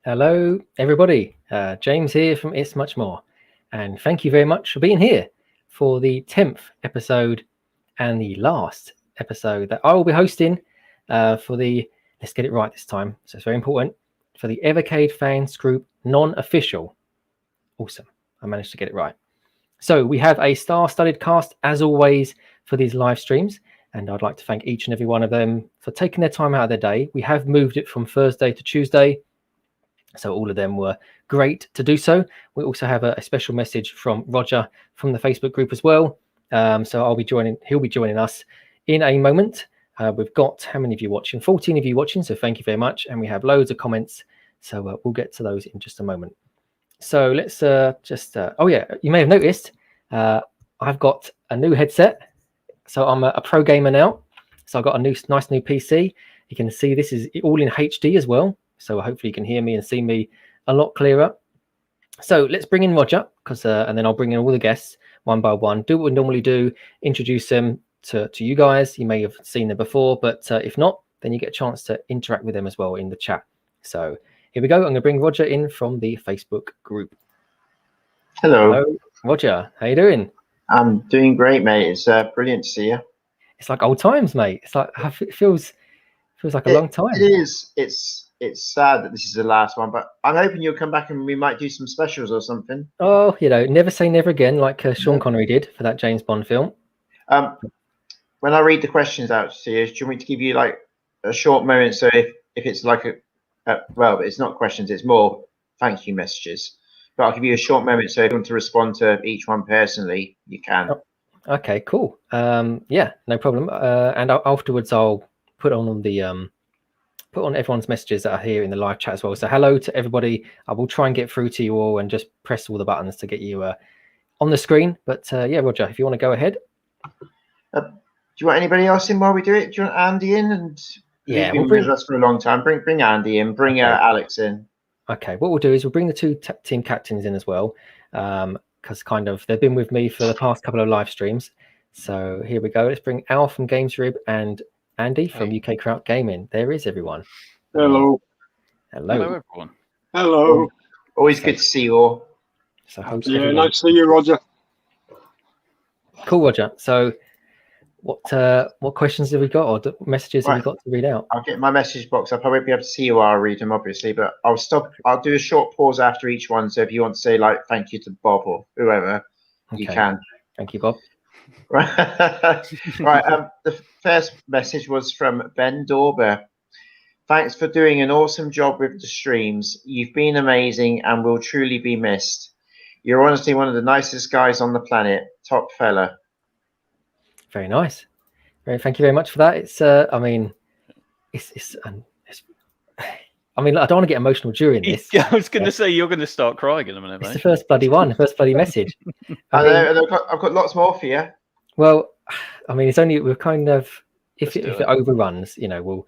Hello, everybody. James here from ItsMuchMore, and thank you very much for being here for the 10th episode and the last episode that I will be hosting for the, let's get it right this time, so it's very important, for the Evercade Fans Group non-official. Awesome, I managed to get it right. So we have a star-studded cast, as always, for these live streams, and I'd like to thank each and every one of them for taking their time out of their day. We have moved it from Thursday to Tuesday, so all of them were great to do so. We also have a special message from Roger from the Facebook group as well. So he'll be joining us in a moment. We've got, how many of you watching? 14 of you watching, so thank you very much. And we have loads of comments, so we'll get to those in just a moment. So let's oh yeah, you may have noticed, I've got a new headset. So I'm a pro gamer now. So I've got a nice new PC. You can see this is all in HD as well. So hopefully you can hear me and see me a lot clearer. So let's bring in Roger, and then I'll bring in all the guests one by one. Do what we normally do, introduce them to you guys. You may have seen them before, but if not, then you get a chance to interact with them as well in the chat. So here we go. I'm going to bring Roger in from the Facebook group. Hello, Roger. How you doing? I'm doing great, mate. It's brilliant to see you. It's like old times, mate. It's like it feels like a long time. It is. It's sad that this is the last one, but I'm hoping you'll come back and we might do some specials or something. Oh, never say never again, like Sean Connery did for that James Bond film. When I read the questions out to you, do you want me to give you like a short moment? So if it's like well, it's not questions, it's more thank you messages. But I'll give you a short moment, so if you want to respond to each one personally, you can. Oh, okay, cool. Yeah, no problem. And afterwards, I'll put on everyone's messages that are here in the live chat as well. So hello to everybody. I will try and get through to you all and just press all the buttons to get you on the screen. But yeah, Roger, if you want to go ahead. Do you want anybody else in while we do it? Do you want Andy in? And yeah, we've been with us for a long time. Bring Andy in. Bring Alex in. Okay, what we'll do is we'll bring the two team captains in as well, because they've been with me for the past couple of live streams. So here we go. Let's bring Al from GamesRib and Andy from UK Kraut Gaming. There is everyone. Hello. Hello, everyone. Hello. Always good to see you all. So yeah, nice to see you, Roger. Cool, Roger. So what questions have we got, or messages have we got to read out? I'll get my message box up. I won't be able to see you while I read them, obviously, but I'll stop. I'll do a short pause after each one. So if you want to say like thank you to Bob or whoever, you can. Thank you, Bob. Right. Right. The first message was from Ben Dorber. Thanks for doing an awesome job with the streams. You've been amazing and will truly be missed. You're honestly one of the nicest guys on the planet. Top fella. Very nice. Thank you very much for that. It's I mean, I don't want to get emotional during this. I was going to say you're going to start crying in a minute, mate. It's the first bloody message. I've got lots more for you. Well, I mean, it's only we're kind of if it overruns, we'll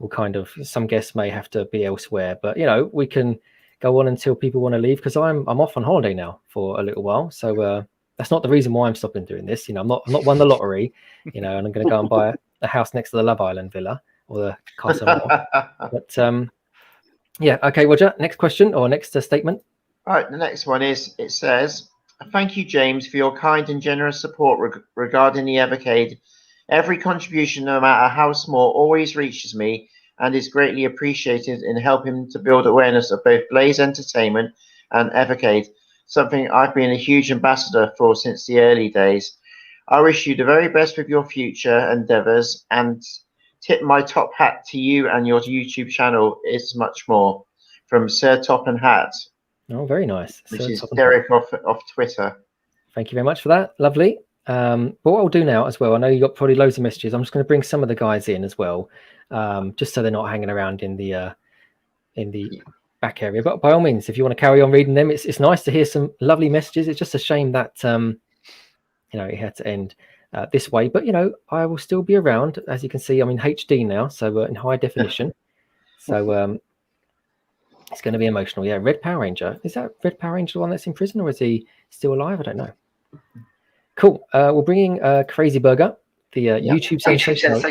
kind of, some guests may have to be elsewhere, but we can go on until people want to leave, because I'm off on holiday now for a little while. So that's not the reason why I'm stopping doing this. I'm not won the lottery, and I'm going to go and buy a house next to the Love Island villa or the Castle. But yeah, okay, Roger. Next question or next statement. All right, the next one is, it says, thank you, James, for your kind and generous support regarding the Evercade. Every contribution, no matter how small, always reaches me and is greatly appreciated in helping to build awareness of both Blaze Entertainment and Evercade, something I've been a huge ambassador for since the early days. I wish you the very best with your future endeavors and tip my top hat to you and your YouTube channel ItsMuchMore, from Sir Top and Hat. Oh, very nice. Which is Derek off Twitter. Thank you very much for that. Lovely. But what I'll do now as well, I know you got probably loads of messages. I'm just going to bring some of the guys in as well, just so they're not hanging around in the back area. But by all means, if you want to carry on reading them, it's nice to hear some lovely messages. It's just a shame that it had to end this way. But I will still be around. As you can see, I'm in HD now, so in high definition. So it's going to be emotional. Yeah, Red Power Ranger. Is that Red Power Ranger the one that's in prison, or is he still alive? I don't know. Cool. We're bringing Crazy Burger, the YouTube sensation.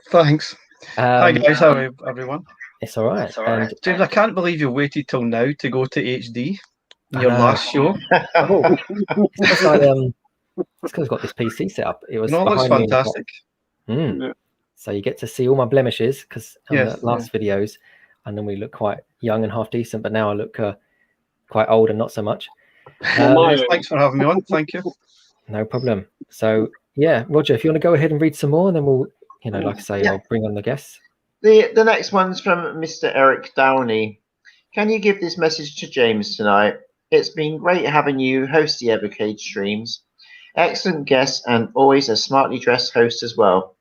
Thanks. Hi guys, how everyone? It's all right. And James, I can't believe you waited till now to go to HD in I your know. last show. Oh, it's because I've got this PC set up. It was No, it looks behind me in the fantastic. Yeah. So you get to see all my blemishes because on Yes, the last videos, I normally look quite young and half decent, but now I look quite old and not so much. Thanks for having me on. Thank you. No problem. So yeah, Roger, if you want to go ahead and read some more, and then we'll, like I say, I'll bring on the guests. The next one's from Mr. Eric Downey. Can you give this message to James tonight? It's been great having you host the Evercade streams. Excellent guest and always a smartly dressed host as well.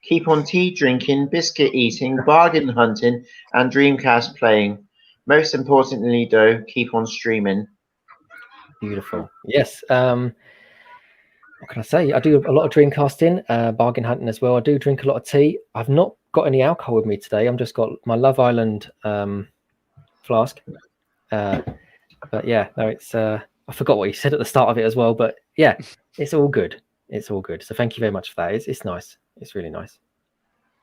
Keep on tea drinking, biscuit eating, bargain hunting, and Dreamcast playing. Most importantly, though, keep on streaming. Beautiful. Yes. What can I say? I do a lot of Dreamcasting, bargain hunting as well. I do drink a lot of tea. I've not got any alcohol with me today. I'm just got my Love Island flask. But yeah, no, it's I forgot what you said at the start of it as well. But yeah, it's all good. It's all good. So thank you very much for that. It's nice. It's really nice.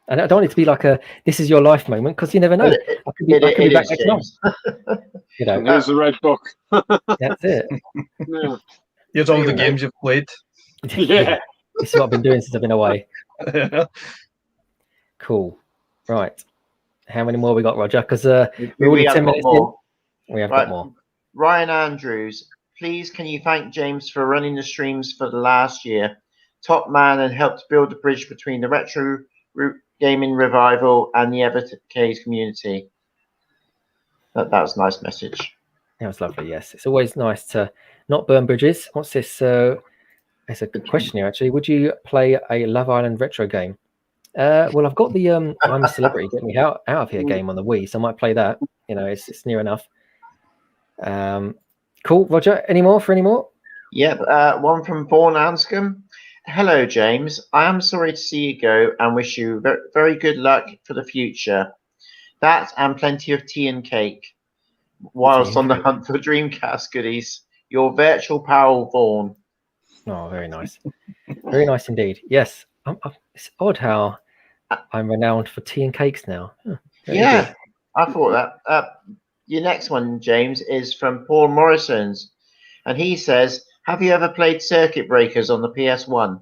And I don't want it to be like a "this is your life" moment because you never know. I could be back next month. Here's the red book. That's it. Yeah. Here's all the games you've played. Yeah. This is what I've been doing since I've been away. Cool. Right. How many more we got, Roger? Because we're already 10 minutes in. We have got more. Ryan Andrews, please can you thank James for running the streams for the last year? Top man and helped build the bridge between the retro gaming revival and the Evercade community. That was a nice message. That was lovely, yes. It's always nice to not burn bridges. What's this? It's a good question here, actually. Would you play a Love Island retro game? Well, I've got the I'm a Celebrity, Get Me Out of Here game on the Wii, so I might play that. It's near enough. Cool. Roger, any more? Yep. One from Vaughan Anscombe. Hello, James. I am sorry to see you go and wish you very good luck for the future. That and plenty of tea and cake whilst on the hunt for Dreamcast goodies. Your virtual pal, Vaughan. Oh, very nice. Very nice indeed. Yes. It's odd how I'm renowned for tea and cakes now. Yeah, good. I thought that. Your next one, James, is from Paul Morrison's. And he says, have you ever played Circuit Breakers on the PS1?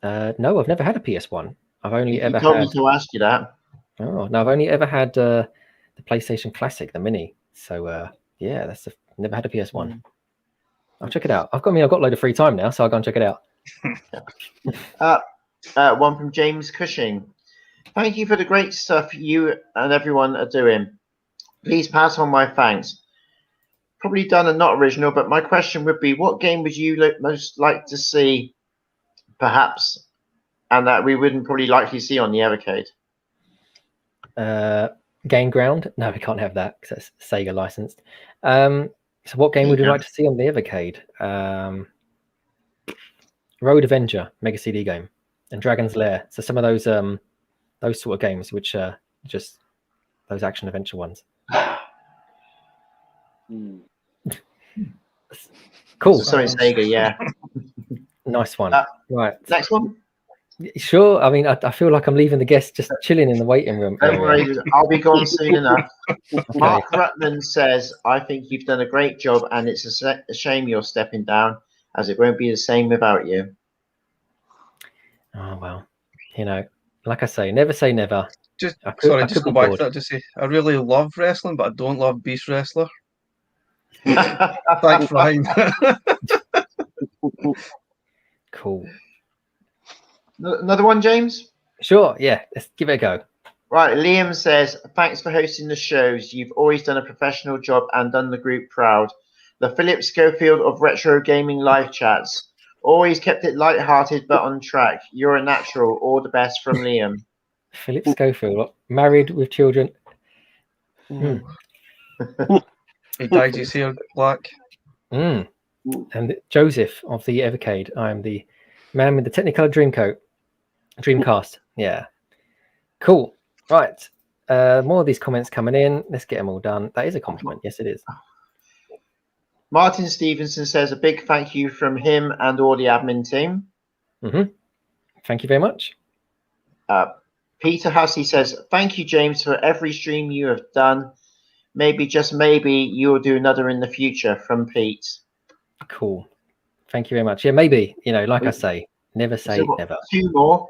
No, I've never had a PS1. I've only ever told had... me to ask you that. Oh, no, I've only ever had the PlayStation Classic, the Mini. So, yeah, never had a PS1. I'll check it out. I've got a load of free time now, so I'll go and check it out. One from James Cushing. Thank you for the great stuff you and everyone are doing. Please pass on my thanks. Probably done and not original, but my question would be, what game would you most like to see, perhaps, and that we wouldn't probably likely see on the Evercade? Game Ground? No, we can't have that because that's Sega licensed. So what game would you like to see on the Evercade? Road Avenger, Mega CD game, and Dragon's Lair. So some of those sort of games, which are just those action adventure ones. Cool. Sorry, Sega, yeah. Nice one. Right. Next one. Sure. I mean, I feel like I'm leaving the guests just chilling in the waiting room. Don't worry, I'll be gone soon enough. Okay. Mark Rutland says, I think you've done a great job and it's a shame you're stepping down as it won't be the same without you. Oh, well, like I say never. Just go back to that to say, I really love wrestling, but I don't love Beast Wrestler. Thanks, Ryan. Cool. Another one, James? Sure, yeah, let's give it a go. Right, Liam says, thanks for hosting the shows. You've always done a professional job and done the group proud. The Philip Schofield of retro gaming live chats. Always kept it light-hearted but on track. You're a natural. All the best from Liam. Philip Schofield, married with children. He dyed his hair black. And Joseph of the Evercade. I'm the man with the Technicolor Dreamcast. Yeah. Cool. Right. More of these comments coming in. Let's get them all done. That is a compliment. Yes, it is. Martin Stevenson says a big thank you from him and all the admin team. Thank you very much. Peter Hussey says, thank you, James, for every stream you have done. Maybe, just maybe, you'll do another in the future, from Pete. Cool. Thank you very much. Yeah, maybe, like I say, never say never. 2 more.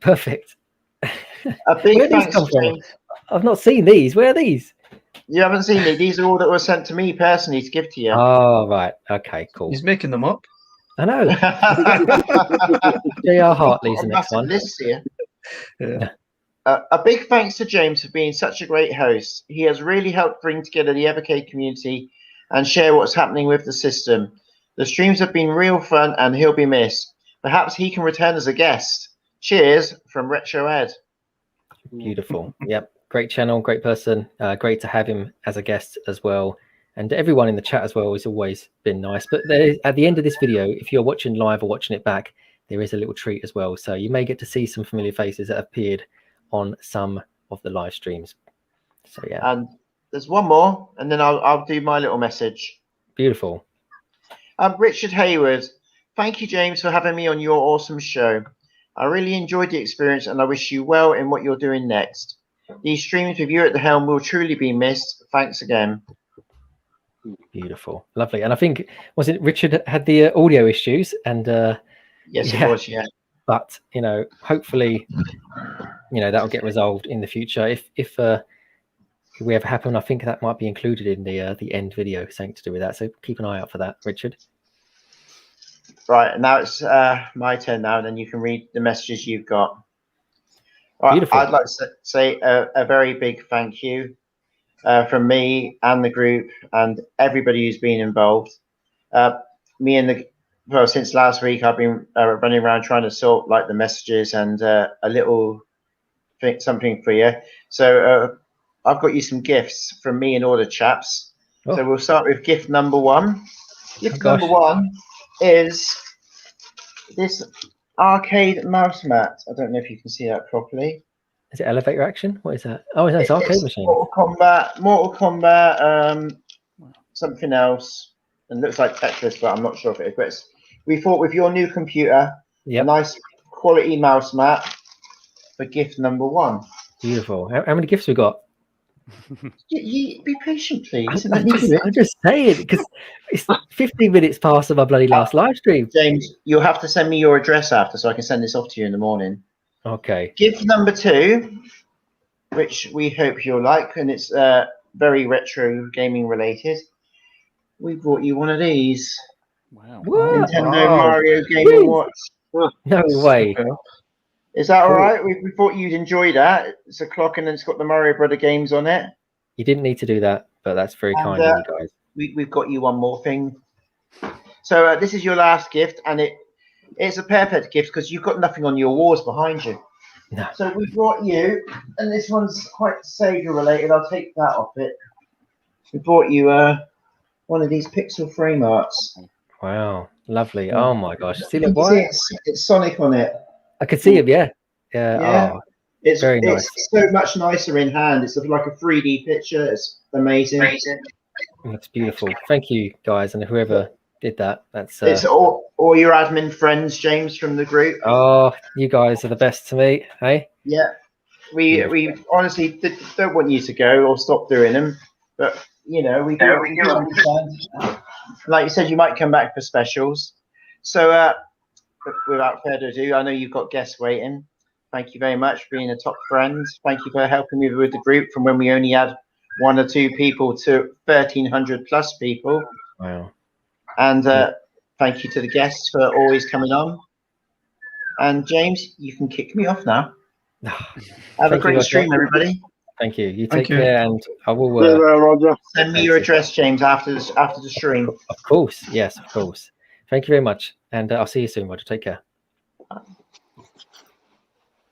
Perfect. A big thanks to James. I've not seen these. Where are these? You haven't seen these. These are all that were sent to me personally to give to you. Oh, right. Okay, cool. He's making them up. I know. J.R. Hartley's the next one. List here. Yeah. A big thanks to James for being such a great host. He has really helped bring together the Evercade community and share what's happening with the system. The streams have been real fun and he'll be missed. Perhaps he can return as a guest. Cheers from Retro Ed. Beautiful. Yep. Great channel, great person. Great to have him as a guest as well. And everyone in the chat as well has always been nice. But at the end of this video, if you're watching live or watching it back, there is a little treat as well. So you may get to see some familiar faces that have appeared on some of the live streams. So yeah. And there's one more, and then I'll do my little message. Beautiful. Richard Hayward, thank you, James, for having me on your awesome show. I really enjoyed the experience, and I wish you well in what you're doing next. These streams with you at the helm will truly be missed. Thanks again. Beautiful. Lovely. And I think, was it Richard had the audio issues? And yes, it was, yeah. But, hopefully, that'll get resolved in the future. If we ever happen, I think that might be included in the end video, something to do with that. So keep an eye out for that, Richard. Right, now it's my turn now, and then you can read the messages you've got. All right, Beautiful. I'd like to say a very big thank you from me and the group and everybody who's been involved. Since last week, I've been running around trying to sort like the messages and a little something for you. So I've got you some gifts from me and all the chaps. Oh. So we'll start with gift number 1. Gift number 1 is this arcade mouse mat. I don't know if you can see that properly. Is it elevator action? What is that? Oh, it's arcade machine. Mortal Kombat, something else. And looks like Tetris, but I'm not sure if it is. But we thought with your new computer, a nice quality mouse mat for gift number 1. Beautiful. How many gifts we got? Be patient, please. I'm just saying, because it's 15 minutes past of our bloody last live stream. James, you'll have to send me your address after so I can send this off to you in the morning. Okay. Gift number 2, which we hope you'll like, and it's very retro gaming related. We brought you one of these. Wow. Nintendo Mario Game & Watch. No way. Is that all right? We thought you'd enjoy that. It's a clock, and then it's got the Mario Brother games on it. You didn't need to do that, but that's very kind of you guys. We've got you one more thing. So this is your last gift, and it's a perfect gift because you've got nothing on your walls behind you. No. So we brought you, and this one's quite Sega related. I'll take that off it. We brought you one of these pixel frame arts. Wow, lovely. Oh my gosh. See that? It's Sonic on it. I could see him, yeah. Oh, it's very nice. It's so much nicer in hand. It's like a 3D picture. It's amazing. That's beautiful. Thank you, guys, and whoever did that. That's it's all your admin friends, James, from the group. Oh, you guys are the best to me, hey? Yeah. We honestly don't want you to go or stop doing them, but we do understand. Like you said, you might come back for specials. So without further ado, I know you've got guests waiting. Thank you very much for being a top friend. Thank you for helping me with the group from when we only had 1 or 2 people to 1,300 plus people. Wow. And thank you to the guests for always coming on. And James, you can kick me off now. Have a great stream, everybody. Thank you. You take care, and I will Roger. Send me your address, James, after the stream. Of course, yes, of course. Thank you very much, and I'll see you soon, Roger. Take care.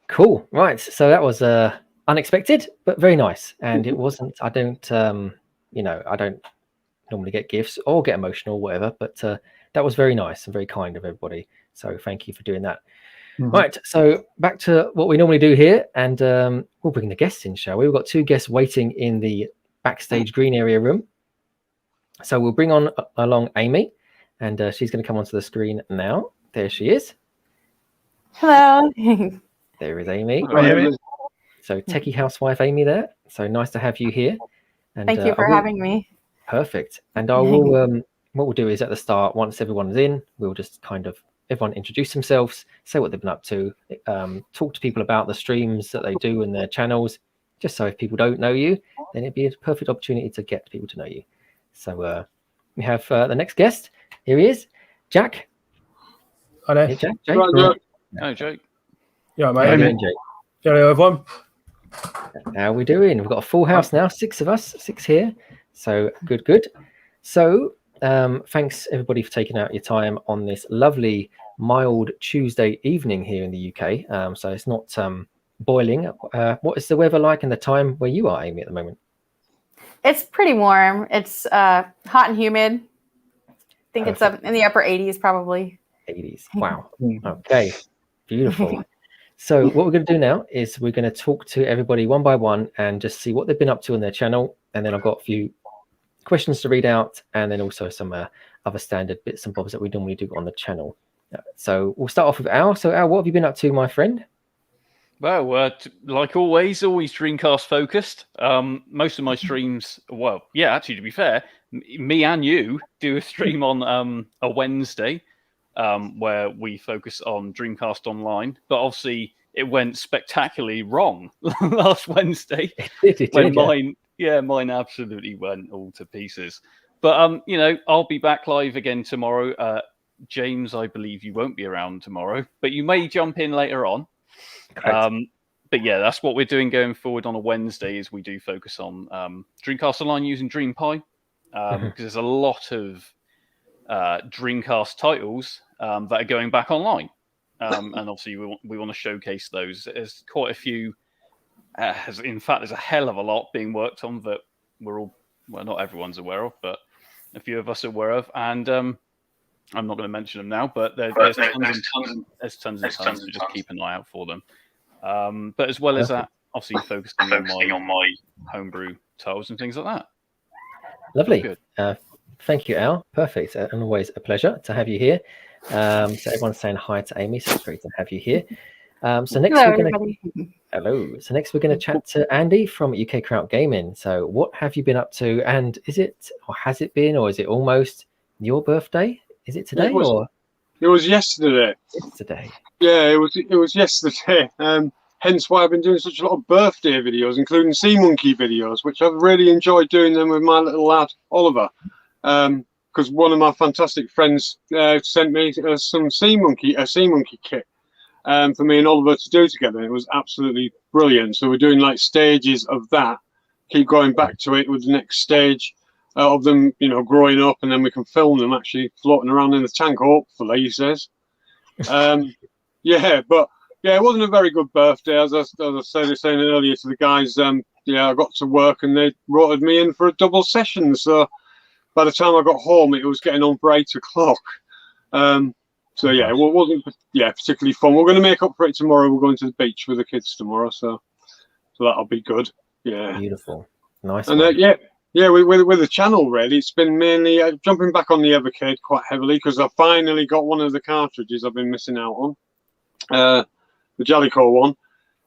Cool. Right. So that was unexpected, but very nice. And it wasn't. I don't. I don't normally get gifts or get emotional, or whatever. But that was very nice and very kind of everybody. So thank you for doing that. Mm-hmm. Right. So back to what we normally do here, and we'll bring the guests in, shall we? We've got 2 guests waiting in the backstage green area room. So we'll bring on along Amy. And she's going to come onto the screen now. There she is. Hello. There is Amy. Hi, Amy. So Techie Housewife Amy there. So nice to have you here. And Thank you for having me. Perfect. And I will what we'll do is at the start, once everyone's in, we'll just kind of everyone introduce themselves, say what they've been up to, talk to people about the streams that they do and their channels, just so if people don't know you, then it'd be a perfect opportunity to get people to know you. So we have the next guest. Here he is, Jack. Hi there. Hey, Jack. Right, Jake. No, Jake. Yeah, How you mate. doing, Jake? Hello, everyone. How are we doing? We've got a full house now, 6 of us, 6 here. So good. So thanks everybody for taking out your time on this lovely mild Tuesday evening here in the UK. So it's not boiling. What is the weather like in the time where you are, Amy, at the moment? It's pretty warm. It's hot and humid. I think it's up in the upper 80s probably. 80s. Wow. Okay. Beautiful. So what we're going to do now is we're going to talk to everybody one by one and just see what they've been up to on their channel. And then I've got a few questions to read out and then also some other standard bits and bobs that we normally do on the channel. So we'll start off with Al. So Al, what have you been up to, my friend? Well, like always Dreamcast focused. Most of my streams, well, yeah, actually, to be fair, me and you do a stream on a Wednesday where we focus on Dreamcast Online. But obviously, it went spectacularly wrong last Wednesday. Mine absolutely went all to pieces. But I'll be back live again tomorrow. James, I believe you won't be around tomorrow, but you may jump in later on. But yeah, that's what we're doing going forward on a Wednesday. Is we do focus on Dreamcast Online using DreamPie because there's a lot of Dreamcast titles that are going back online, and obviously we want to showcase those. There's quite a few. In fact, there's a hell of a lot being worked on that we're all, well, not everyone's aware of, but a few of us are aware of, and I'm not going to mention them now, but there's tons and tons, so just keep an eye out for them. But as well as that, obviously focusing on my homebrew titles and things like that. Lovely. Good. Thank you, Al. Perfect. And always a pleasure to have you here. So everyone's saying hi to Amy, so it's great to have you here. So next we're going to chat to Andy from UK Kraut Gaming. So what have you been up to? And is it almost your birthday? Is it today It was yesterday. Today. Yeah, it was yesterday. Hence why I've been doing such a lot of birthday videos, including Sea Monkey videos, which I've really enjoyed doing them with my little lad Oliver. Because one of my fantastic friends sent me some Sea Monkey kit for me and Oliver to do together. It was absolutely brilliant. So we're doing like stages of that. Keep going back to it with the next stage of them, growing up, and then we can film them actually floating around in the tank. Hopefully, he says. It wasn't a very good birthday, as I was saying earlier to the guys. I got to work and they rotated me in for a double session. So by the time I got home, it was getting on for 8 o'clock. It wasn't particularly fun. We're going to make up for it tomorrow. We're going to the beach with the kids tomorrow, so that'll be good. Yeah, beautiful, nice. And with the channel, really, it's been mainly jumping back on the Evercade quite heavily because I finally got one of the cartridges I've been missing out on, the Jellicoe one.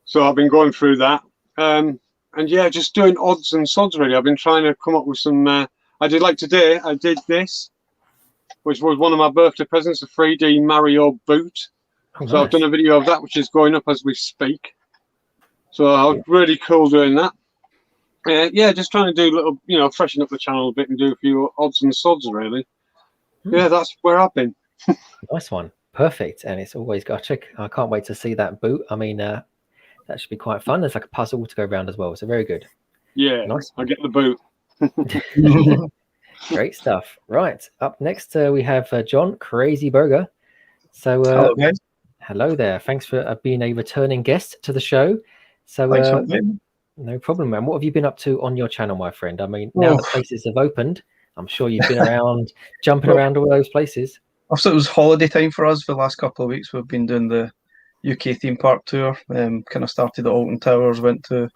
So I've been going through that, just doing odds and sods. Really, I've been trying to come up with some. I did this, which was one of my birthday presents, a 3D Mario boot. Oh, so nice. I've done a video of that, which is going up as we speak. So I was really cool doing that. Just trying to do a little, freshen up the channel a bit and do a few odds and sods, really. Yeah, that's where I've been. Nice one. Perfect. And it's always got to check. I can't wait to see that boot. I mean, that should be quite fun. There's like a puzzle to go around as well. So very good. Yeah, nice. I get the boot. Great stuff. Right. Up next, we have John Crazy Burger. So, hello, guys. Hello there. Thanks for being a returning guest to the show. So, no problem, man. What have you been up to on your channel, my friend? I mean, now the places have opened, I'm sure you've been around, jumping around all those places. Also, it was holiday time for us for the last couple of weeks. We've been doing the UK theme park tour. Kind of started at Alton Towers, went to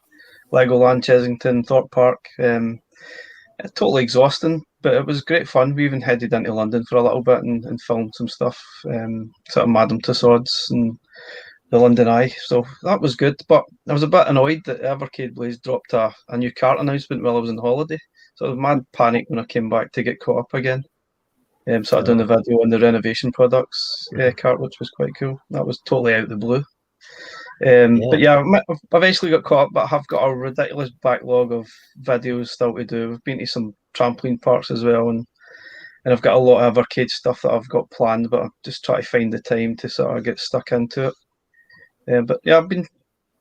Legoland, Chesington, Thorpe Park. Totally exhausting, but it was great fun. We even headed into London for a little bit and filmed some stuff, sort of Madame Tussauds and the London Eye. So that was good. But I was a bit annoyed that Evercade Blaze dropped a new cart announcement while I was on holiday. So I was mad panic when I came back to get caught up again. Started doing the video on the renovation products cart, which was quite cool. That was totally out of the blue. But yeah, I've eventually got caught up, but I have got a ridiculous backlog of videos still to do. We've been to some trampoline parks as well, and I've got a lot of Evercade stuff that I've got planned, but I'm just trying to find the time to sort of get stuck into it. But yeah, I've been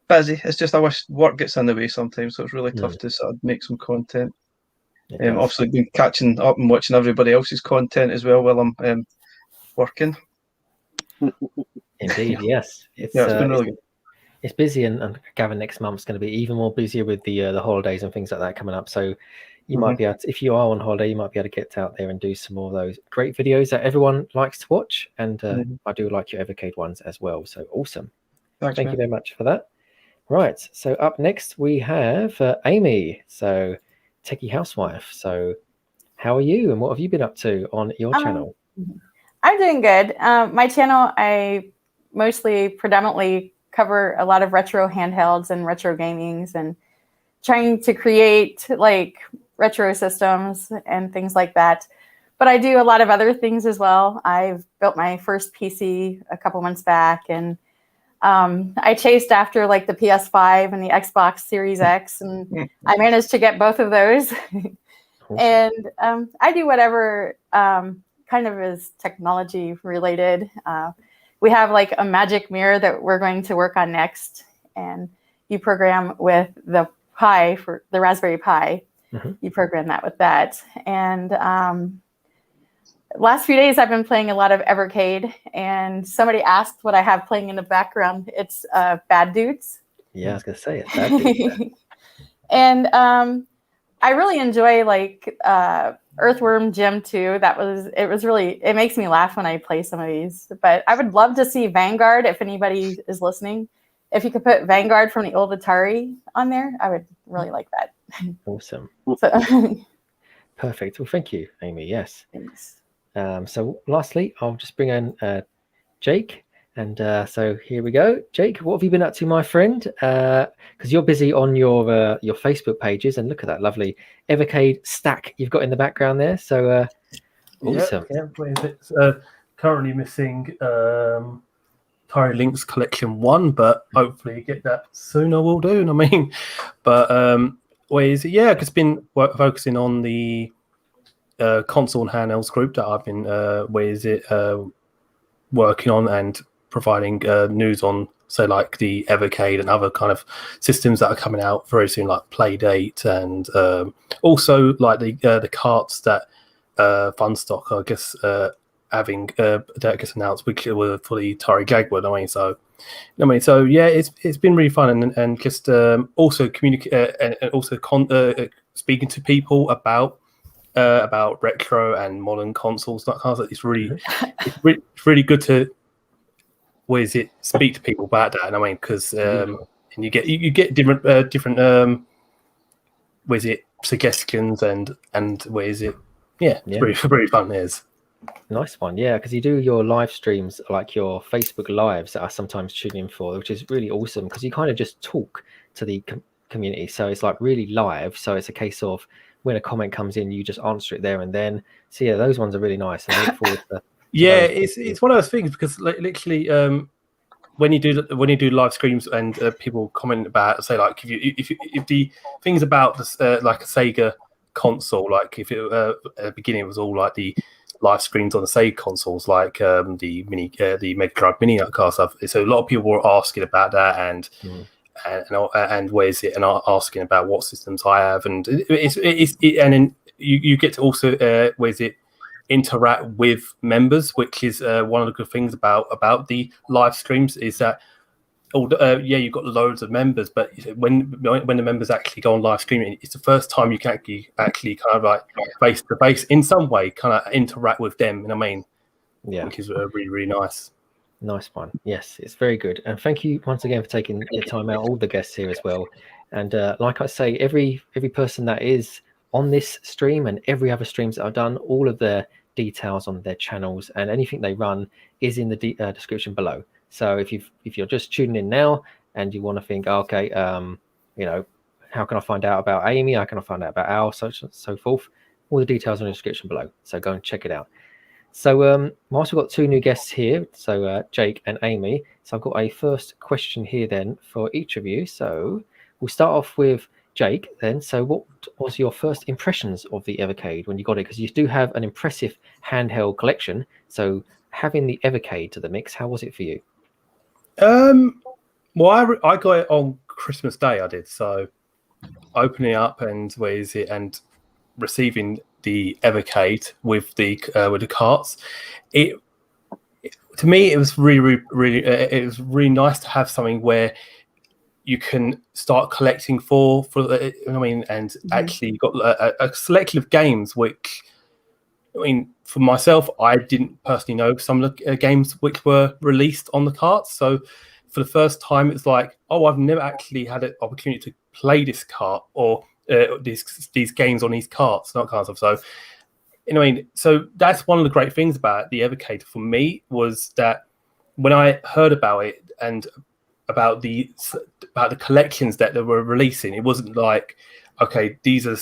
busy. It's just I wish work gets in the way sometimes, so it's really tough to sort of make some content. Obviously, been catching up and watching everybody else's content as well while I'm working. Indeed, yes. It's been really good. It's busy, and Gavin, next month's going to be even more busier with the holidays and things like that coming up. So you might be able to, if you are on holiday, you might be able to get out there and do some more of those great videos that everyone likes to watch. And I do like your Evercade ones as well. So awesome. Thank you very much for that. Right. So up next we have Amy. So TechieHouseWife. So how are you, and what have you been up to on your channel? I'm doing good. My channel, I predominantly cover a lot of retro handhelds and retro gamings, and trying to create like retro systems and things like that. But I do a lot of other things as well. I've built my first PC a couple months back, and I chased after like the PS5 and the Xbox Series X, and I managed to get both of those. And I do whatever kind of is technology related. We have like a magic mirror that we're going to work on next, and you program with the Pi, for the Raspberry Pi. You program that with that. And last few days I've been playing a lot of Evercade, and somebody asked what I have playing in the background. It's Bad Dudes. Yeah, I was gonna say it's Bad Dudes. And I really enjoy like Earthworm Jim 2. It makes me laugh when I play some of these. But I would love to see Vanguard, if anybody is listening. If you could put Vanguard from the old Atari on there, I would really like that. Awesome. So, perfect. Well, thank you, Amy. Yes. thanks. So lastly, I'll just bring in Jake. And so here we go. Jake, what have you been up to, my friend? Because you're busy on your Facebook pages, and look at that lovely Evercade stack you've got in the background there. So awesome. Yeah, it's currently missing Atari Lynx Collection 1, but hopefully get that soon. I will do. I mean, but where is it? Yeah, I've just been focusing on the console and handhelds group that I've been working on, and providing news on, say, like the Evercade and other kind of systems that are coming out very soon, like Playdate, and also like the carts that Funstock, I guess, having that gets announced, which were for the Atari Gagwood. So yeah, it's been really fun, and just also communicate and also speaking to people about retro and modern consoles. That kind of stuff. It's really good to speak to people about that. Because and you get different suggestions and it's very fun. Is nice one. Yeah, because you do your live streams, like your Facebook lives that I sometimes tune in for, which is really awesome, because you kind of just talk to the community. So it's like really live. So it's a case of when a comment comes in, you just answer it there and then. So yeah, those ones are really nice. And I look forward to it's one of those things, because literally when you do live streams and people comment about, say, like if the things about this like a Sega console, like if it at the beginning it was all like the live screens on the Sega consoles, like the Mega Drive Mini, that kind of stuff. So a lot of people were asking about that, and where is it, and asking about what systems I have, and and then you get to also interact with members, which is one of the good things about the live streams, is that you've got loads of members, but when the members actually go on live streaming, it's the first time you can actually kind of like face to face in some way, kind of interact with them. Which is really, really nice. Nice one. Yes, it's very good. And thank you once again for taking your time out, all the guests here as well. And like I say, every person that is on this stream and every other streams that I've done, all of their details on their channels and anything they run is in the description below. So if you're just tuning in now and you want to think, okay, how can I find out about Amy? How can I find out about Al? So forth. All the details in the description below. So go and check it out. So whilst we've got two new guests here, so Jake and Amy. So I've got a first question here then for each of you. So we'll start off with Jake then. So what was your first impressions of the Evercade when you got it? Because you do have an impressive handheld collection. So having the Evercade to the mix, how was it for you? Well, I got it on Christmas Day. I did. So opening up and receiving the Evercade with the carts, to me it was really nice to have something where you can start collecting for and actually you've got a selection of games which, for myself, I didn't personally know some of the games which were released on the carts. So for the first time, it's like, oh, I've never actually had an opportunity to play this cart or these games on these carts, not carts. So, so that's one of the great things about the Evercade for me, was that when I heard about it and about the collections that they were releasing, it wasn't like, okay, these are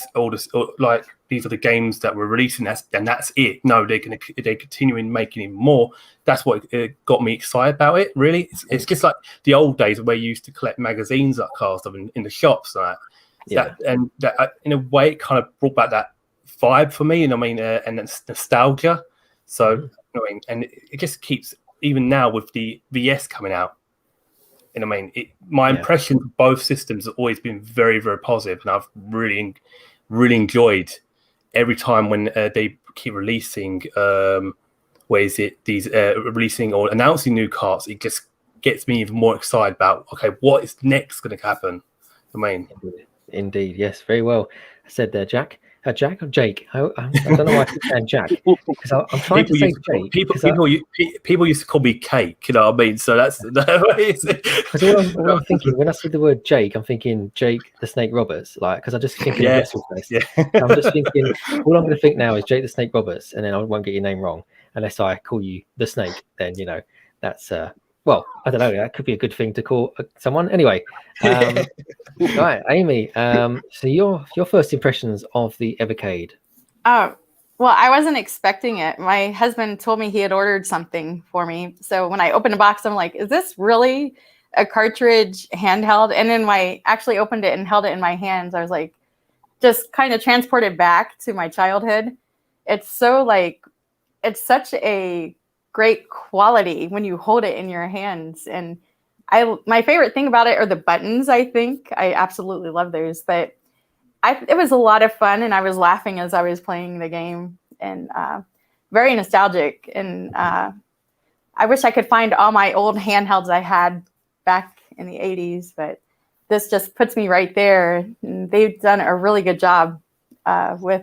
these are the games that we're releasing, and that's it. No, they're continuing making more. That's what got me excited about it. Really, it's just like the old days where you used to collect magazines, that kind of stuff in the shops, like that. And that in a way, it kind of brought back that vibe for me. And it's nostalgia. So and it just keeps, even now with the VS coming out. My impression of both systems has always been very, very positive, and I've really, really enjoyed every time when they keep releasing, releasing or announcing new carts. It just gets me even more excited about, okay, what is next going to happen? Indeed, yes, very well said there, Jack. Jack or Jake? I don't know why I keep saying Jack, because I'm trying to say Jake. People used to call me Cake, you know what I mean? So that's all I'm thinking when I see the word Jake, I'm thinking Jake the Snake Roberts, like, because I just thinking of WrestleFest. Yeah. I'm just thinking, all I'm going to think now is Jake the Snake Roberts, and then I won't get your name wrong unless I call you the Snake. Then that's well, I don't know. That could be a good thing to call someone. Anyway, right, Amy. So your first impressions of the Evercade? Well, I wasn't expecting it. My husband told me he had ordered something for me. So when I opened the box, I'm like, "Is this really a cartridge handheld?" And then I actually opened it and held it in my hands. I was like, just kind of transported back to my childhood. It's such a great quality when you hold it in your hands. And my favorite thing about it are the buttons. I think I absolutely love those, but it was a lot of fun, and I was laughing as I was playing the game, and very nostalgic. And I wish I could find all my old handhelds I had back in the 80s, but this just puts me right there. And they've done a really good job with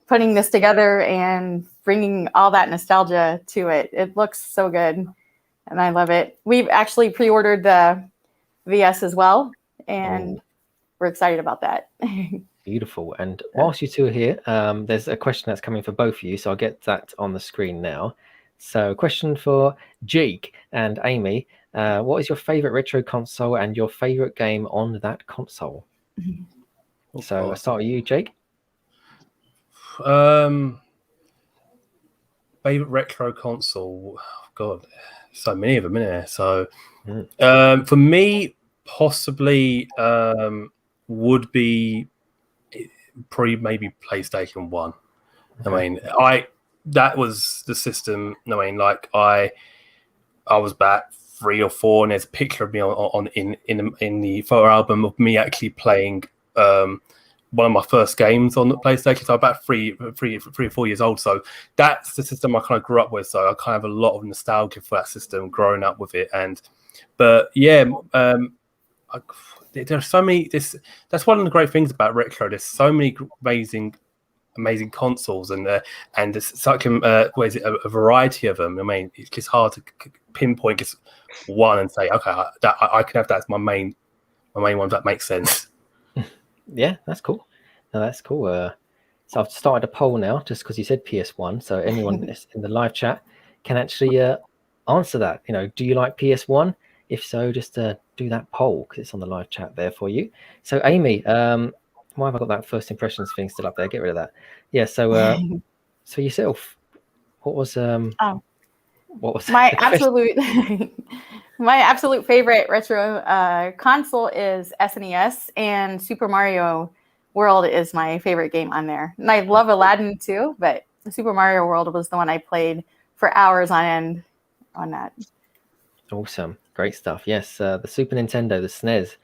putting this together and bringing all that nostalgia to it. It looks so good, and I love it. We've actually pre-ordered the VS as well, and we're excited about that. Beautiful. And whilst you two are here, there's a question that's coming for both of you, so I'll get that on the screen now. So question for Jake and Amy. What is your favorite retro console and your favorite game on that console? So I'll start with you, Jake. Favorite retro console? Oh, God, so many of them in there. So for me, possibly would be maybe PlayStation 1. Okay. That was the system. I was back 3 or 4, and there's a picture of me in the photo album of me actually playing one of my first games on the PlayStation. So about 3 or 4 years old. So that's the system I kind of grew up with. So I kind of have a lot of nostalgia for that system, growing up with it. There's so many. That's one of the great things about retro. There's so many amazing consoles, and there's such a variety of them. It's just hard to pinpoint just one and say, okay, I can have that as my main one. If that makes sense. Yeah, that's cool. No, that's cool. So I've started a poll now, just because you said PS1. So anyone in the live chat can actually answer that. You know, do you like PS1? If so, just do that poll because it's on the live chat there for you. So Amy, why have I got that first impressions thing still up there? Get rid of that. Yeah. So so yourself, what was my absolute my absolute favorite retro console is SNES, and Super Mario World is my favorite game on there. And I love Aladdin too, but Super Mario World was the one I played for hours on end on that. Awesome. Great stuff. Yes, the Super Nintendo, the SNES.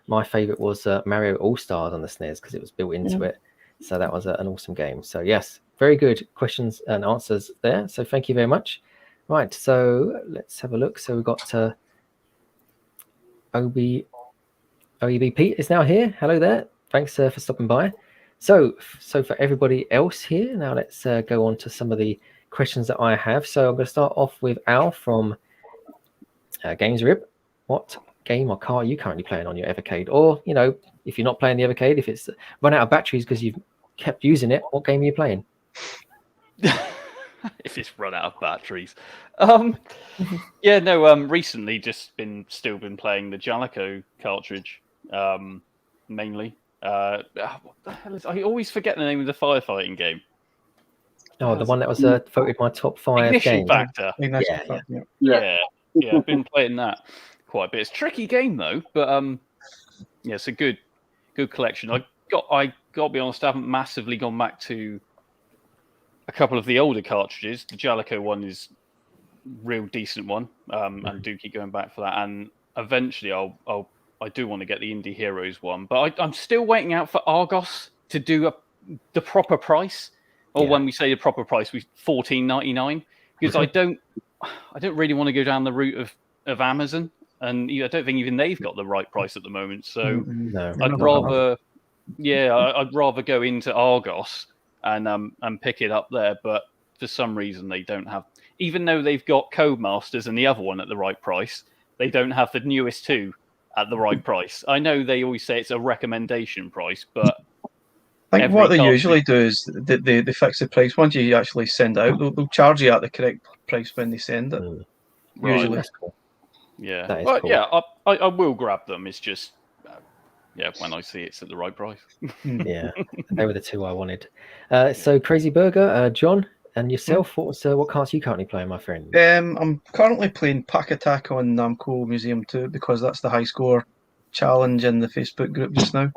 My favorite was Mario All-Stars on the SNES because it was built into it. So that was an awesome game. So yes, very good questions and answers there. So thank you very much. Right, so let's have a look. So we've got OEB Pete is now here. Hello there. Thanks for stopping by. So for everybody else here, now let's go on to some of the questions that I have. So I'm going to start off with Al from Games Rib. What game or car are you currently playing on your Evercade? Or, you know, if you're not playing the Evercade, if it's run out of batteries because you've kept using it, what game are you playing? If it's run out of batteries. Recently still been playing the Jalico cartridge, mainly. What the hell is? I always forget the name of the firefighting game. Oh, the one that was voted my top 5 Ignition game. Factor. Yeah. I've been playing that quite a bit. It's a tricky game though, but it's a good collection. I got to be honest, I haven't massively gone back to a couple of the older cartridges. The Jalico one is real decent one, and do keep going back for that. And eventually, I do want to get the Indie Heroes one, but I'm still waiting out for Argos to do the proper price, or when we say the proper price, we $14.99, because I don't really want to go down the route of Amazon, and I don't think even they've got the right price at the moment. So I'd rather go into Argos and pick it up there, but for some reason they don't have, even though they've got Codemasters and the other one at the right price, they don't have the newest two at the right price. I know they always say it's a recommendation price, but I think what they usually do is they fix the price. Once you actually send it out, they'll charge you at the correct price when they send it. Usually. That's cool. Yeah. That is Well, cool. yeah, I will grab them. It's just, when I see it's at the right price. Yeah, they were the two I wanted. So Crazy Burger, John, and yourself, what cards are you currently playing, my friend? I'm currently playing Pack Attack on Namco Museum 2 because that's the high score challenge in the Facebook group just now,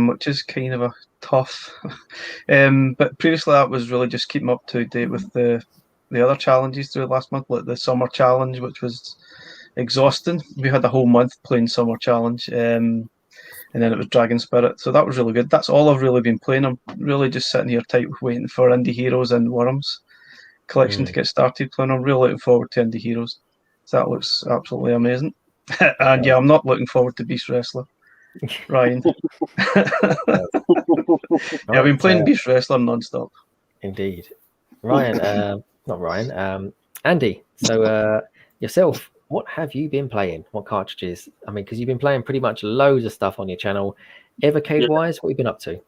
which is kind of a tough. But previously that was really just keeping up to date with the other challenges through last month, like the Summer Challenge, which was exhausting. We had a whole month playing Summer Challenge. And then it was Dragon Spirit, so that was really good. That's all I've really been playing. I'm really just sitting here tight waiting for Indie Heroes and Worms collection to get started playing. I'm really looking forward to Indie Heroes. So that looks absolutely amazing. And I'm not looking forward to Beast Wrestler. Ryan. I've been playing Beast Wrestler non-stop. Indeed. Ryan, not Ryan, Andy. So yourself, what have you been playing? What cartridges? I mean, because you've been playing pretty much loads of stuff on your channel. Evercade-wise, what have you been up to?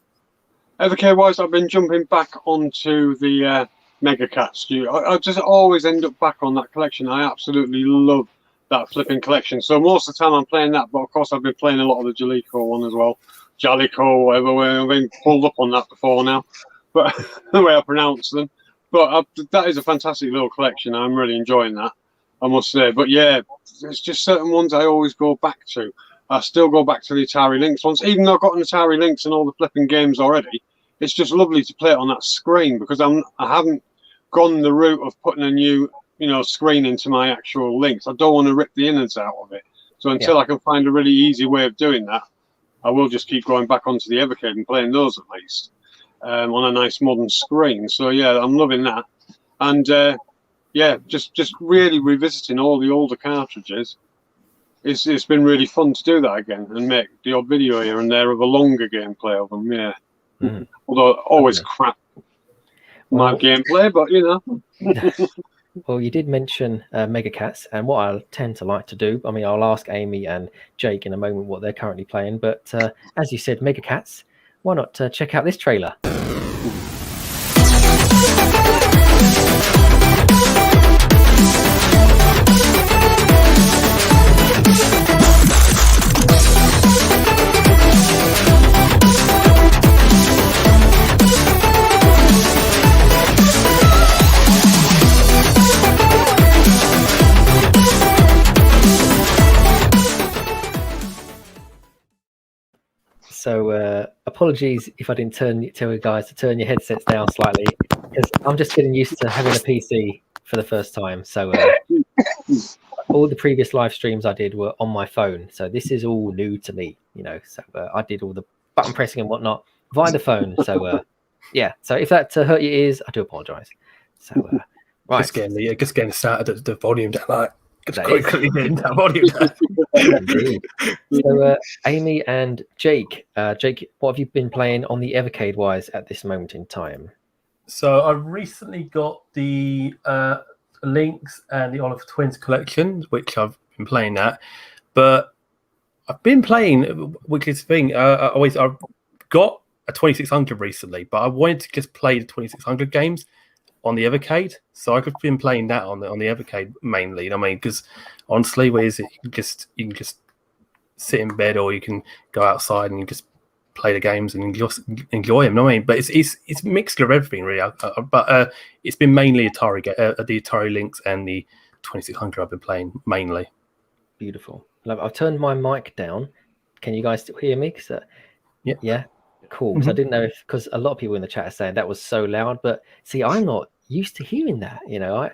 Evercade-wise, I've been jumping back onto the Mega Cats. I just always end up back on that collection. I absolutely love that flipping collection. So most of the time I'm playing that, but of course I've been playing a lot of the Jalico one as well. Jalico, whatever, I've been pulled up on that before now, but the way I pronounce them. But that is a fantastic little collection. I'm really enjoying that, I must say. But yeah, there's just certain ones I always go back to. I still go back to the Atari Lynx ones, even though I've got an Atari Lynx and all the flipping games already. It's just lovely to play it on that screen because I haven't gone the route of putting a new, screen into my actual Lynx. I don't want to rip the innards out of it. So until I can find a really easy way of doing that, I will just keep going back onto the Evercade and playing those at least on a nice modern screen. So yeah, I'm loving that. And just really revisiting all the older cartridges. It's been really fun to do that again and make the odd video here and there of a longer gameplay of them. Yeah, although always crap my gameplay, but Well, you did mention Mega Cats, and what I tend to like to do, I mean, I'll ask Amy and Jake in a moment what they're currently playing, but as you said, Mega Cats, why not check out this trailer? So apologies if I didn't tell you guys to turn your headsets down slightly, because I'm just getting used to having a PC for the first time. So all the previous live streams I did were on my phone, so this is all new to me, you know. So I did all the button pressing and whatnot via the phone. So yeah, so if that hurt your ears, I do apologize. So right, just getting started the volume down, like just quickly getting that volume down. Indeed. So Amy and Jake, what have you been playing on the Evercade wise at this moment in time? So I recently got the Lynx and the Oliver Twins collection, which I've been playing that. But I've been playing, which is the thing, I've got a 2600 recently, but I wanted to just play the 2600 games on the Evercade. So I've been playing that on the Evercade mainly. You know what I mean? Because honestly, where is it? You can just sit in bed, or you can go outside and you just play the games and enjoy them. You know what I mean? But it's a mixture of everything really. But it's been mainly the Atari Lynx and the 2600 I've been playing mainly. Beautiful. I've turned my mic down. Can you guys still hear me? Yeah. Cool. Mm-hmm. So I didn't know because a lot of people in the chat are saying that was so loud, but see, I'm not used to hearing that. You know, I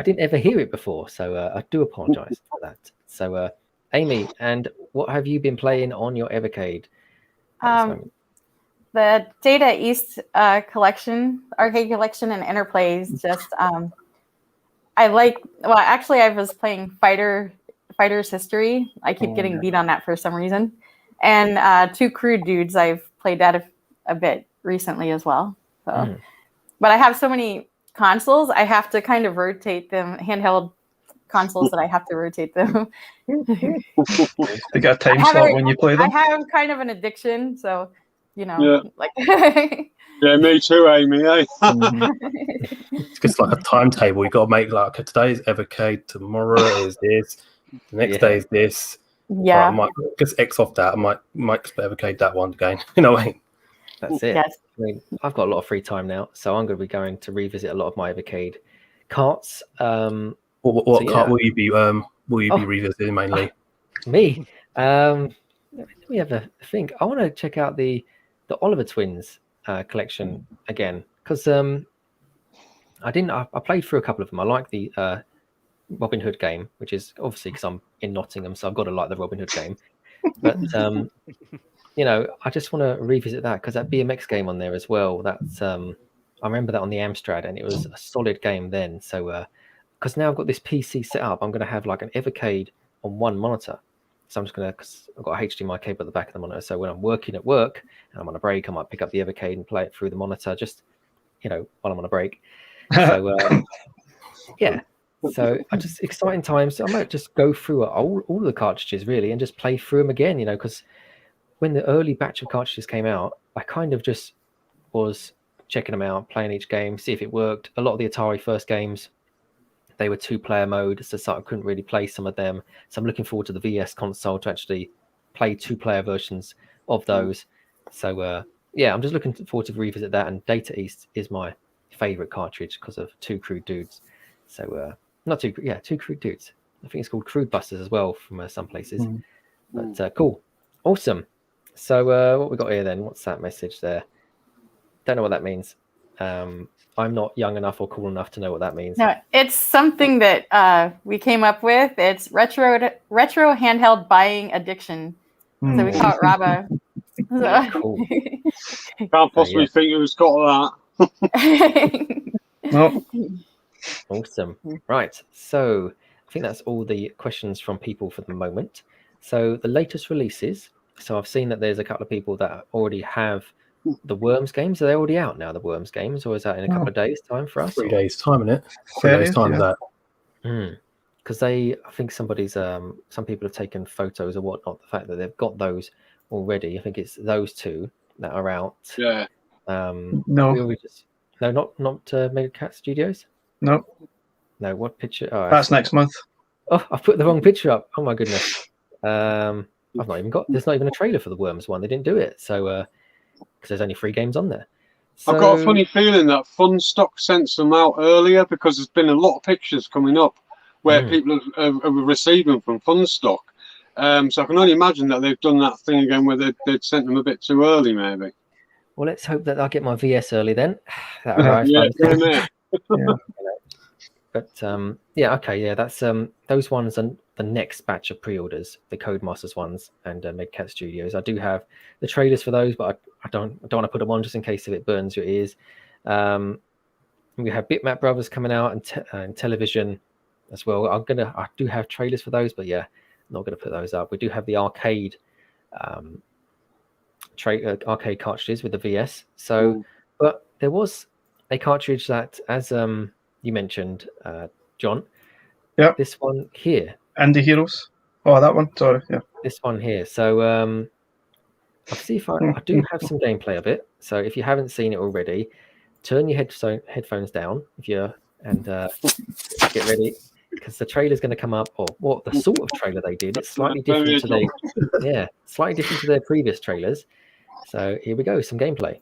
didn't ever hear it before, so I do apologize for that. So Amy, and what have you been playing on your Evercade? The Data East collection, arcade collection, and Interplays. Just I was playing Fighter's History. I keep getting beat on that for some reason. And Two Crude Dudes, I've played that a bit recently as well. So, but I have so many consoles, I have to kind of rotate them. Handheld consoles that I have to rotate them. They got a time slot when you play them. I have kind of an addiction, so you know, like. Yeah, me too, Amy. Eh? It's just like a timetable. You got to make like today's Evercade, tomorrow is this, the next day is this. Yeah, right, I might just X off that. I might just Evercade that one again. You know what I mean? That's it. Yes. I mean, I've got a lot of free time now, so I'm going to be going to revisit a lot of my Evercade carts. What cart will you be revisiting mainly? Me. Let me have a think. I want to check out the Oliver Twins collection again, because I played through a couple of them. I like the Robin Hood game, which is obviously because I'm in Nottingham, so I've got to like the Robin Hood game. But you know, I just want to revisit that because that BMX game on there as well. That's I remember that on the Amstrad, and it was a solid game then. So because now I've got this PC set up, I'm going to have like an Evercade on one monitor. So I'm just going to, because I've got a HDMI cable at the back of the monitor. So when I'm working at work and I'm on a break, I might pick up the Evercade and play it through the monitor, just, you know, while I'm on a break. So yeah. So I just exciting times. So I might just go through all the cartridges really and just play through them again, you know, because when the early batch of cartridges came out, I kind of just was checking them out, playing each game, see if it worked. A lot of the Atari first games, they were 2-player mode, so I couldn't really play some of them. So I'm looking forward to the VS console to actually play 2-player versions of those. So yeah, I'm just looking forward to revisit that. And Data East is my favorite cartridge because of Two Crude Dudes. So Two Crude Dudes. I think it's called Crude Busters as well from some places. But cool, awesome. So what we got here then? What's that message there? Don't know what that means. I'm not young enough or cool enough to know what that means. No, it's something that we came up with. It's retro handheld buying addiction. So we call it RABA. Cool. Can't possibly think who's got that. Nope. Awesome. Right. So I think that's all the questions from people for the moment. So the latest releases. So I've seen that there's a couple of people that already have the Worms games. Are they already out now, the Worms games, or is that in a couple of days time for us? 3 days time, isn't it? 3 days time is that. Because I think some people have taken photos or whatnot, the fact that they've got those already. I think it's those two that are out. Yeah. No, not Mega Cat Studios. No. No, what picture? Oh, that's next month. Oh, I've put the wrong picture up. Oh my goodness. I've not even got. There's not even a trailer for the Worms one. They didn't do it. So because there's only 3 games on there. So, I've got a funny feeling that Funstock sent some out earlier because there's been a lot of pictures coming up where people are receiving from Funstock. So I can only imagine that they've done that thing again where they'd sent them a bit too early, maybe. Well, let's hope that I'll get my VS early then. That arrives Yeah, by the same here. Yeah. But yeah, okay, yeah, that's those ones are the next batch of pre-orders, the Codemasters ones and Medcat Studios. I do have the trailers for those, but I don't want to put them on just in case if it burns your ears. We have Bitmap Brothers coming out and television as well. I do have trailers for those, but yeah, I'm not gonna put those up. We do have the arcade arcade cartridges with the VS. So, but there was a cartridge that, as you mentioned, John. Yeah. This one here. Indie Heroes. Oh, that one. Sorry. Yeah. This one here. So I'll see if I do have some gameplay of it. So if you haven't seen it already, turn your headphones down and get ready, because the trailer's going to come up, or what the sort of trailer they did. It's slightly different to slightly different to their previous trailers. So here we go, some gameplay.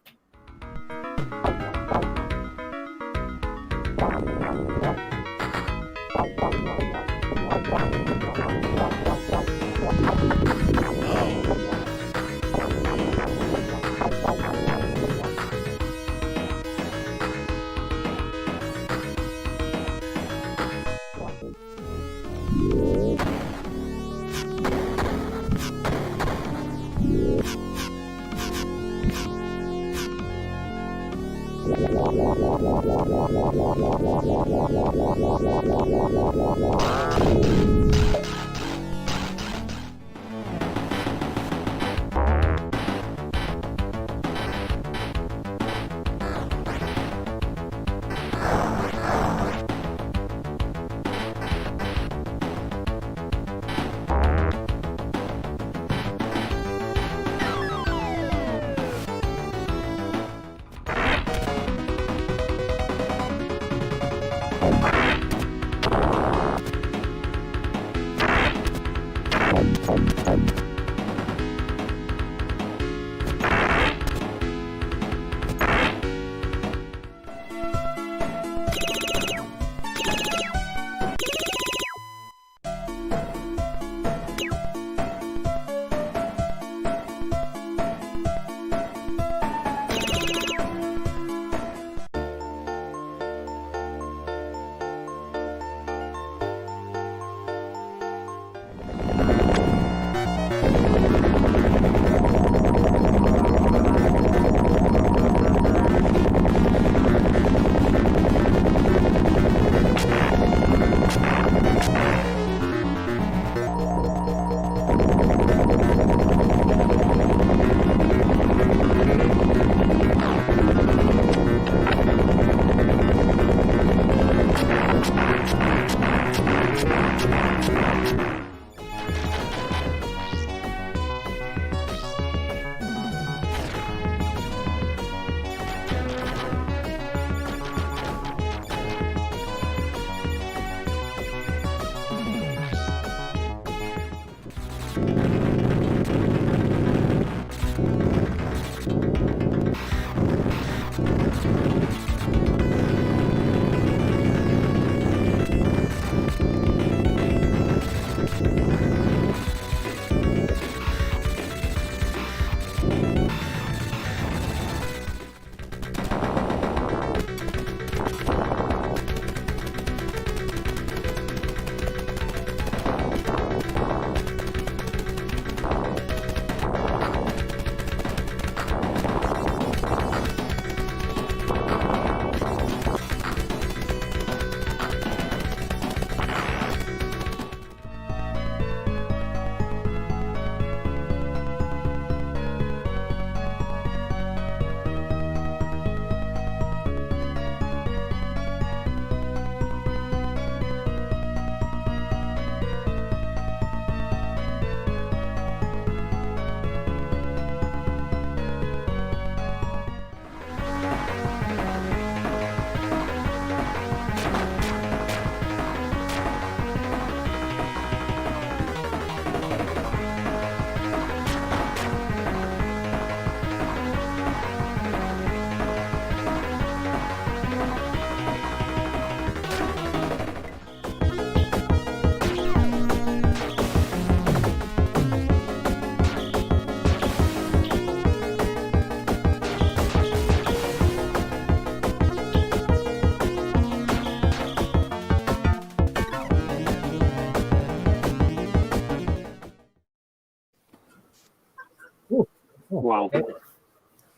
Wow.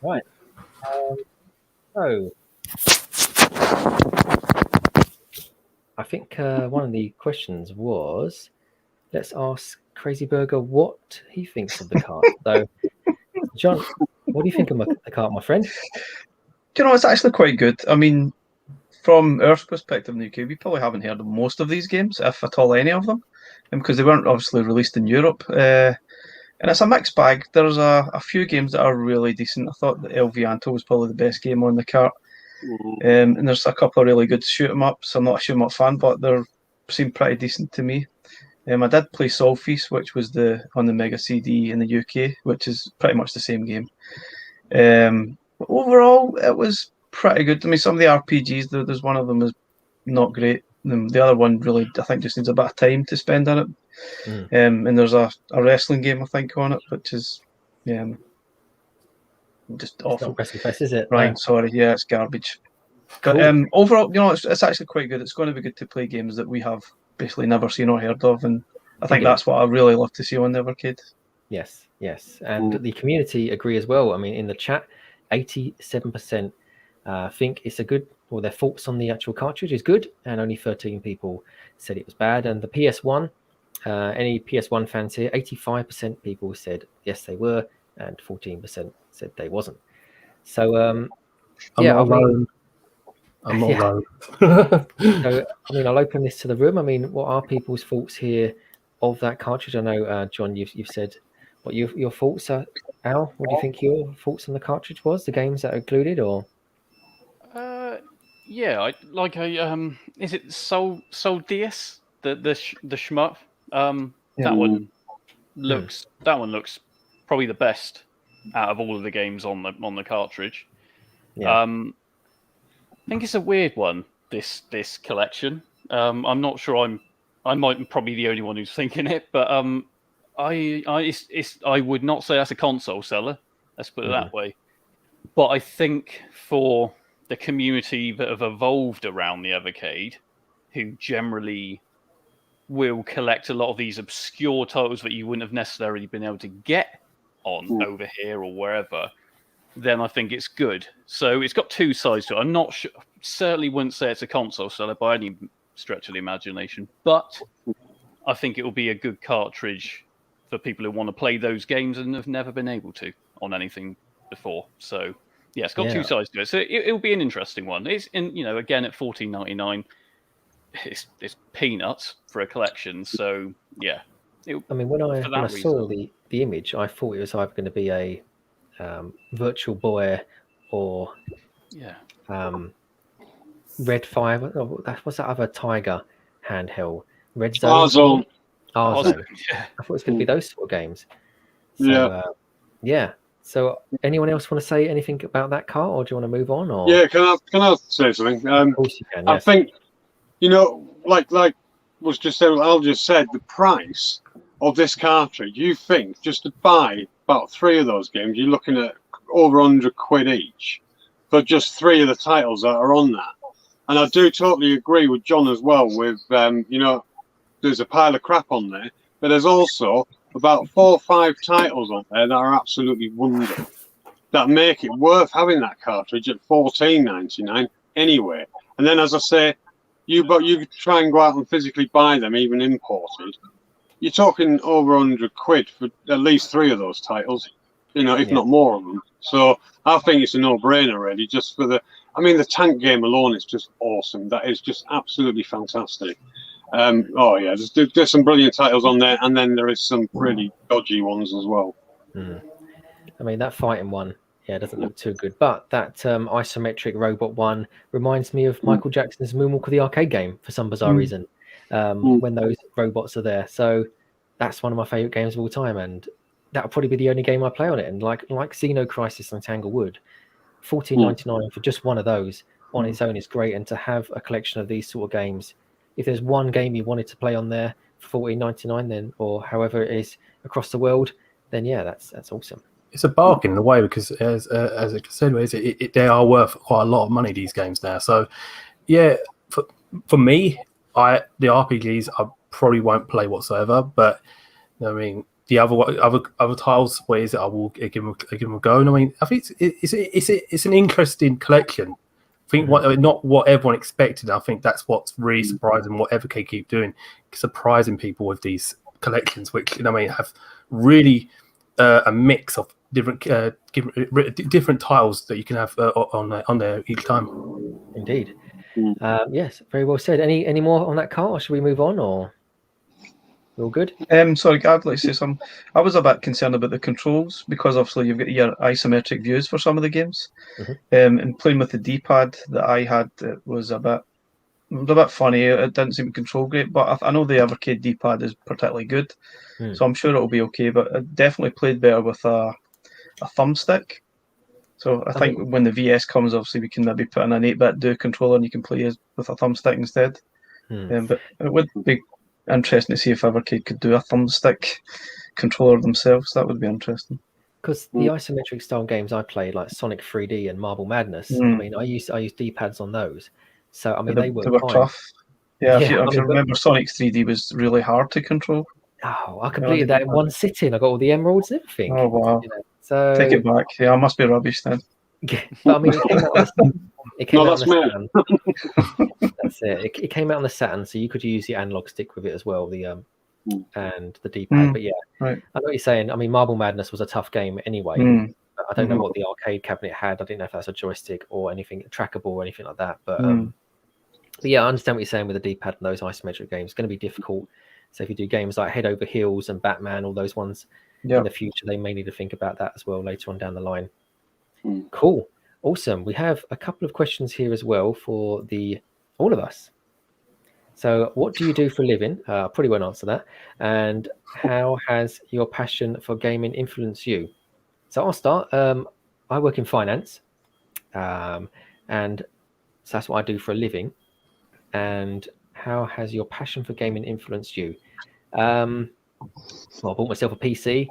Right. So, I think one of the questions was, let's ask Crazy Burger what he thinks of the cart. So, John, what do you think of the cart, my friend? Do you know, it's actually quite good. I mean, from our perspective in the UK, we probably haven't heard of most of these games, if at all any of them, because they weren't obviously released in Europe. And it's a mixed bag. There's a few games that are really decent. I thought that El Vianto was probably the best game on the cart. And there's a couple of really good shoot 'em ups. I'm not a shoot 'em up fan, but they seem pretty decent to me. I did play Solfeast, which was on the Mega CD in the UK, which is pretty much the same game. But overall, it was pretty good. I mean, some of the RPGs, there's one of them is not great. The other one really, I think, just needs a bit of time to spend on it. And there's a wrestling game, I think, on it, which is just awful. Not Wrestling Fest, is it? Right, No. sorry, yeah, it's garbage. Cool. But overall, it's actually quite good. It's going to be good to play games that we have basically never seen or heard of, and I think that's what I really love to see on the Evercade. Yes, and the community agree as well. I mean, in the chat, 87% think it's a good, or their thoughts on the actual cartridge is good, and only 13 people said it was bad. And the PS1, any PS1 fans here, 85% people said yes they were, and 14% said they wasn't. So I'm not alone. So I mean, I'll open this to the room. I mean, what are people's thoughts here of that cartridge? I know, John, you've said what your thoughts are. Al, what do you think your thoughts on the cartridge was? The games that are included, or? Yeah, I like a is it Soul DS, the shmup? That one looks probably the best out of all of the games on the cartridge. Yeah. I think it's a weird one, this collection. I'm not sure I might probably the only one who's thinking it, but I would not say that's a console seller. Let's put it that way. But I think for the community that have evolved around the Evercade, who generally will collect a lot of these obscure titles that you wouldn't have necessarily been able to get on over here or wherever, then I think it's good. So it's got two sides to it. I'm not sure, certainly wouldn't say it's a console seller by any stretch of the imagination, but I think it will be a good cartridge for people who want to play those games and have never been able to on anything before. So yeah, it's got two sides to it. So it'll be an interesting one. It's again at $14.99. It's peanuts for a collection. So yeah. I mean, when I saw the image, I thought it was either going to be a Virtual Boy or Red 5. What's that other Tiger handheld? Red Zone. Arzone. I thought it was going to be those sort of games. So, So, anyone else want to say anything about that car, or do you want to move on? Or yeah, can I say something? Of course you can. Yes. I think like was just said, Al just said, the price of this cartridge. You think just to buy about 3 of those games, you're looking at over £100 each for just 3 of the titles that are on that. And I do totally agree with John as well. With there's a pile of crap on there, but there's also about 4 or 5 titles on there that are absolutely wonderful, that make it worth having that cartridge at $14.99 anyway. And then, as I say, you try and go out and physically buy them, even imported. You're talking over £100 for at least 3 of those titles, if not more of them. So I think it's a no-brainer, really. Just for the tank game alone is just awesome. That is just absolutely fantastic. There's some brilliant titles on there, and then there is some really dodgy ones as well. I mean, that fighting one, doesn't look too good, but that isometric robot one reminds me of Michael Jackson's Moonwalk of the arcade game for some bizarre reason. When those robots are there, so that's one of my favorite games of all time, and that'll probably be the only game I play on it. And like Xeno Crisis and Tanglewood, $14.99 for just one of those on its own is great. And to have a collection of these sort of games, if there's one game you wanted to play on there for $14.99, then, or however it is across the world, then that's awesome. It's a bargain in a way, because as I said, they are worth quite a lot of money, these games now. So for me, the RPGs I probably won't play whatsoever, but I mean, the other titles, where is it? I will give them a go. And I mean, I think it's an interesting collection. I think not what everyone expected. I think that's what's really surprising. What Evercade keep doing, surprising people with these collections, which have really a mix of different titles that you can have on there each time. Indeed. Yes, very well said. Any more on that, Carl, or should we move on, or we're all good? Sorry, I'd like to say something. I was a bit concerned about the controls, because obviously you've got your isometric views for some of the games. And playing with the D-pad that I had, it was a bit funny. It didn't seem to control great, but I know the Evercade D-pad is particularly good, so I'm sure it'll be okay. But it definitely played better with a thumbstick. So I think when the VS comes, obviously we can maybe put in an 8-bit do controller and you can play with a thumbstick instead. But it would be interesting to see if Evercade could do a thumbstick controller themselves. That would be interesting. Because the isometric style games I played, like Sonic 3D and Marble Madness, I mean, I used D-pads on those. So I mean, they were fine. Tough. Yeah, if you remember, Sonic 3D was really hard to control. Oh, I completed that in one sitting. I got all the emeralds and everything. Oh wow! So take it back. Yeah, I must be rubbish then. But I mean, it came out on the Saturn. That's it. It came out on the Saturn, so you could use the analog stick with it as well, and the D-pad. But yeah, I know what you're saying. I mean, Marble Madness was a tough game anyway. I don't know what the arcade cabinet had. I didn't know if that's a joystick or anything trackable or anything like that. But yeah, I understand what you're saying with the D-pad and those isometric games. It's going to be difficult. So if you do games like Head Over Heels and Batman, all those ones in the future, they may need to think about that as well later on down the line. Cool. Awesome. We have a couple of questions here as well for all of us. So what do you do for a living? I probably won't answer that. And how has your passion for gaming influenced you? So I'll start. I work in finance. And so that's what I do for a living. And how has your passion for gaming influenced you? Well, I bought myself a PC.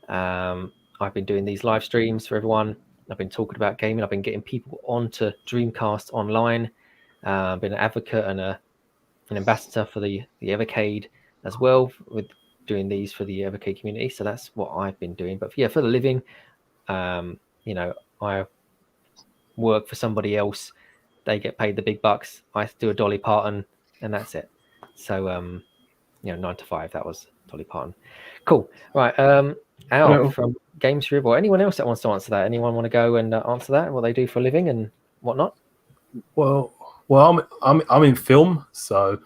I've been doing these live streams for everyone. I've been talking about gaming. I've been getting people onto Dreamcast online. I've been an advocate and an ambassador for the Evercade as well, with doing these for the Evercade community. So that's what I've been doing. But yeah, for the living, I work for somebody else. They get paid the big bucks. I do a Dolly Parton, and that's it. So 9 to 5. That was Dolly Parton. Cool. Right. Al from Games for Everyone. Anyone else that wants to answer that? Anyone want to go and answer that? What they do for a living and whatnot? Well, I'm in film, so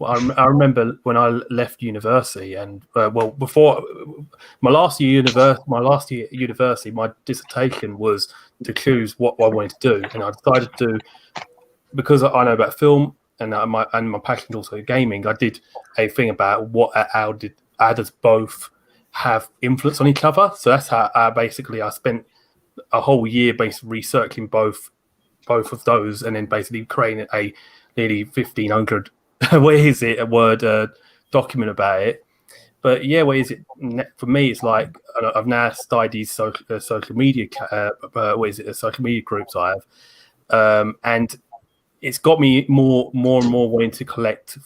I remember when I left university, and before my last year university, my dissertation was to choose what I wanted to do, and I decided to, because I know about film and my passion is also gaming. I did a thing about how does both have influence on each other. So that's how I spent a whole year basically researching both of those, and then basically creating a nearly 1,500 word document about it. But yeah, for me? It's like I've now started these social media social media groups I have, and it's got me more and more wanting to collect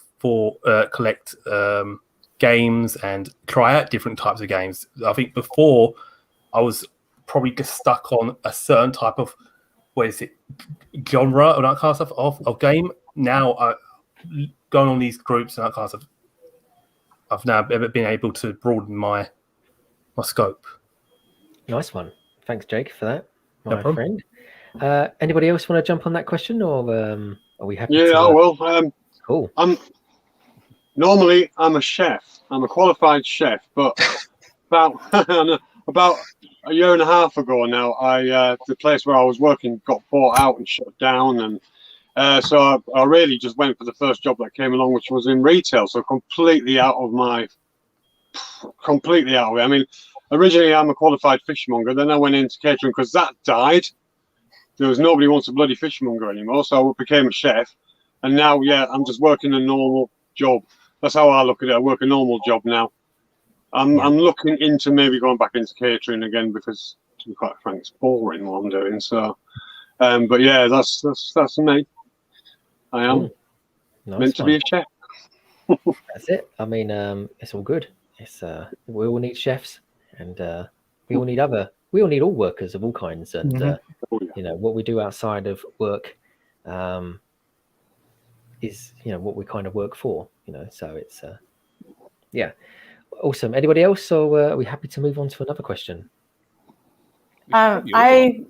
games and try out different types of games. I think before I was probably just stuck on a certain type of genre or that kind of stuff of game. Now going on these groups and that kind of stuff, I've now been able to broaden my scope. Nice one. Thanks, Jake, for that, my friend. Anybody else want to jump on that question, or are we happy? Yeah, I will. Cool. Normally, I'm a chef. I'm a qualified chef, but about a year and a half ago now, the place where I was working got bought out and shut down, and so I really just went for the first job that came along, which was in retail. So completely out of it. I mean, originally I'm a qualified fishmonger. Then I went into catering because that died. There was nobody wants a bloody fishmonger anymore, so I became a chef. And now, I'm just working a normal job. That's how I look at it. I work a normal job now. I'm looking into maybe going back into catering again, because, to be quite frank, it's boring what I'm doing. So, but yeah, that's me. I am meant to be a chef. That's it. I mean, it's all good. it's we all need chefs, and we all need all workers of all kinds, and you know, what we do outside of work is, you know, what we kind of work for, you know. So it's yeah, awesome. Anybody else, or are we happy to move on to another question? I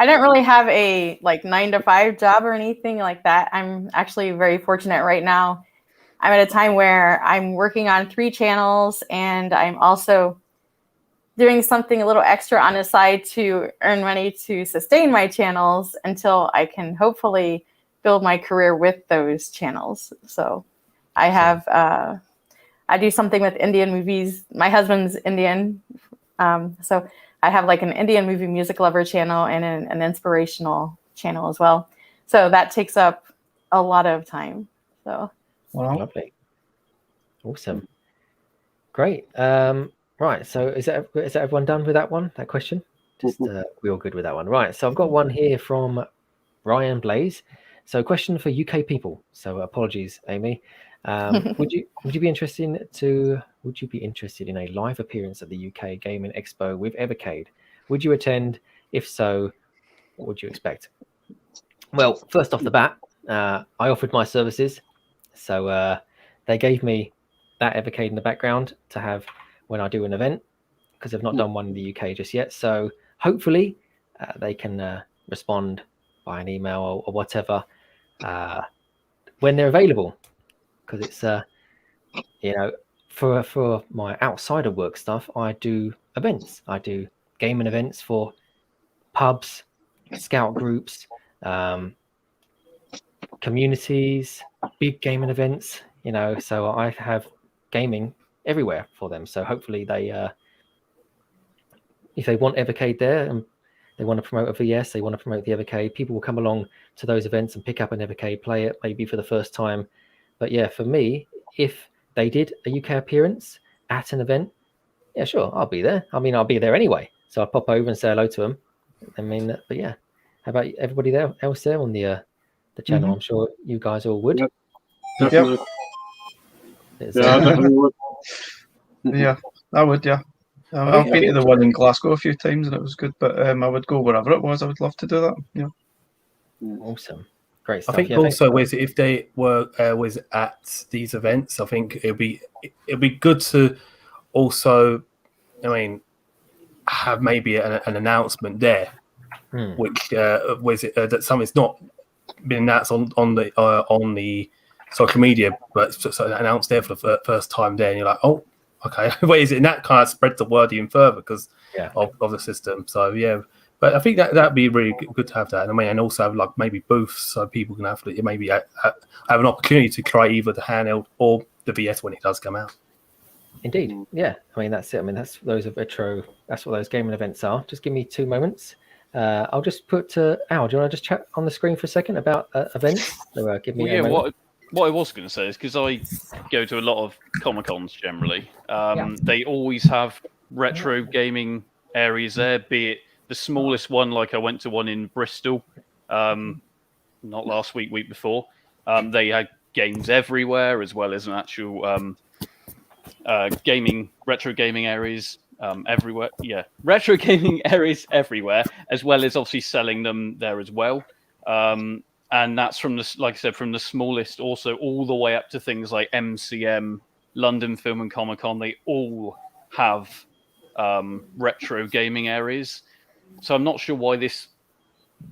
don't really have a like 9-to-5 job or anything like that. I'm actually very fortunate right now. I'm at a time where I'm working on 3 channels, and I'm also doing something a little extra on the side to earn money to sustain my channels until I can hopefully build my career with those channels. So I have, I do something with Indian movies. My husband's Indian. So I have like an Indian movie music lover channel and an inspirational channel as well. So that takes up a lot of time. So lovely, awesome, great. Right, so is that everyone done with that one? That question? Just we all good with that one, right? So I've got one here from Ryan Blaze. So question for UK people. So apologies, Amy. Would you be interested in a live appearance at the UK Gaming Expo with Evercade? Would you attend? If so, what would you expect? Well, first off the bat, I offered my services, so they gave me that Evercade in the background to have when I do an event, because I've not done one in the UK just yet. So hopefully they can respond by an email or whatever when they're available, because it's you know, for my outside of work stuff, I do events. I do gaming events for pubs, scout groups, communities, big gaming events, you know. So I have gaming everywhere for them. So hopefully they if they want Evercade there and they want to promote a VS, they want to promote the Evercade, people will come along to those events and pick up an Evercade, play it maybe for the first time. But yeah, for me, if they did a UK appearance at an event, yeah, sure, I'll be there. I mean, I'll be there anyway, so I'll pop over and say hello to them. I mean, but yeah, how about everybody else there on the channel? I'm sure you guys all would. Yep. Definitely. Yeah, I definitely would. Yeah, I would. Yeah, I've been to the one in Glasgow a few times and it was good, but I would go wherever it was. I would love to do that. Yeah. Awesome. Great stuff. I think also if they were was at these events, I think it'd be good to also, I mean, have maybe an announcement there, which was it that something's not been announced on the social media, but announced there for the first time there, and you're like, oh, okay, where is it? And that kind of spreads the word even further because of the system. So yeah. But I think that'd be really good to have that. I mean, and also have like maybe booths so people can have maybe have an opportunity to try either the handheld or the VS when it does come out. Indeed, yeah. I mean, that's it. I mean, that's those are retro. That's what those gaming events are. Just give me 2 moments. I'll just put Al. Do you want to just chat on the screen for a second about events? So, give me what I was going to say is because I go to a lot of Comic-Cons generally. They always have retro gaming areas there, be it the smallest one, like I went to one in Bristol, not last week before. They had games everywhere, as well as an actual retro gaming areas everywhere. Yeah, retro gaming areas everywhere, as well as obviously selling them there as well. And that's from like I said, from the smallest, also all the way up to things like MCM, London Film and Comic Con. They all have retro gaming areas. So I'm not sure why this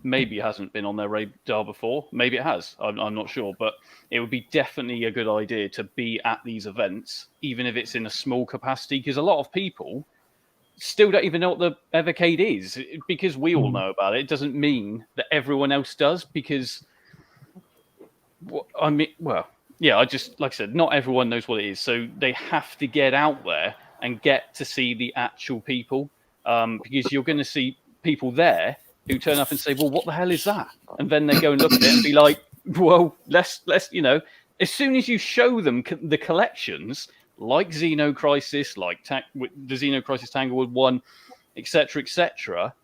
maybe hasn't been on their radar before. Maybe it has. I'm not sure. But it would be definitely a good idea to be at these events, even if it's in a small capacity, because a lot of people still don't even know what the Evercade is. Because we all know about it, it doesn't mean that everyone else does, because, I mean, well, yeah, like I said, not everyone knows what it is. So they have to get out there and get to see the actual people, because you're going to see people there who turn up and say, well, what the hell is that? And then they go and look at it and be like, well, let's you know, as soon as you show them the collections, like Xenocrisis, like the Xenocrisis Tanglewood 1, etc.,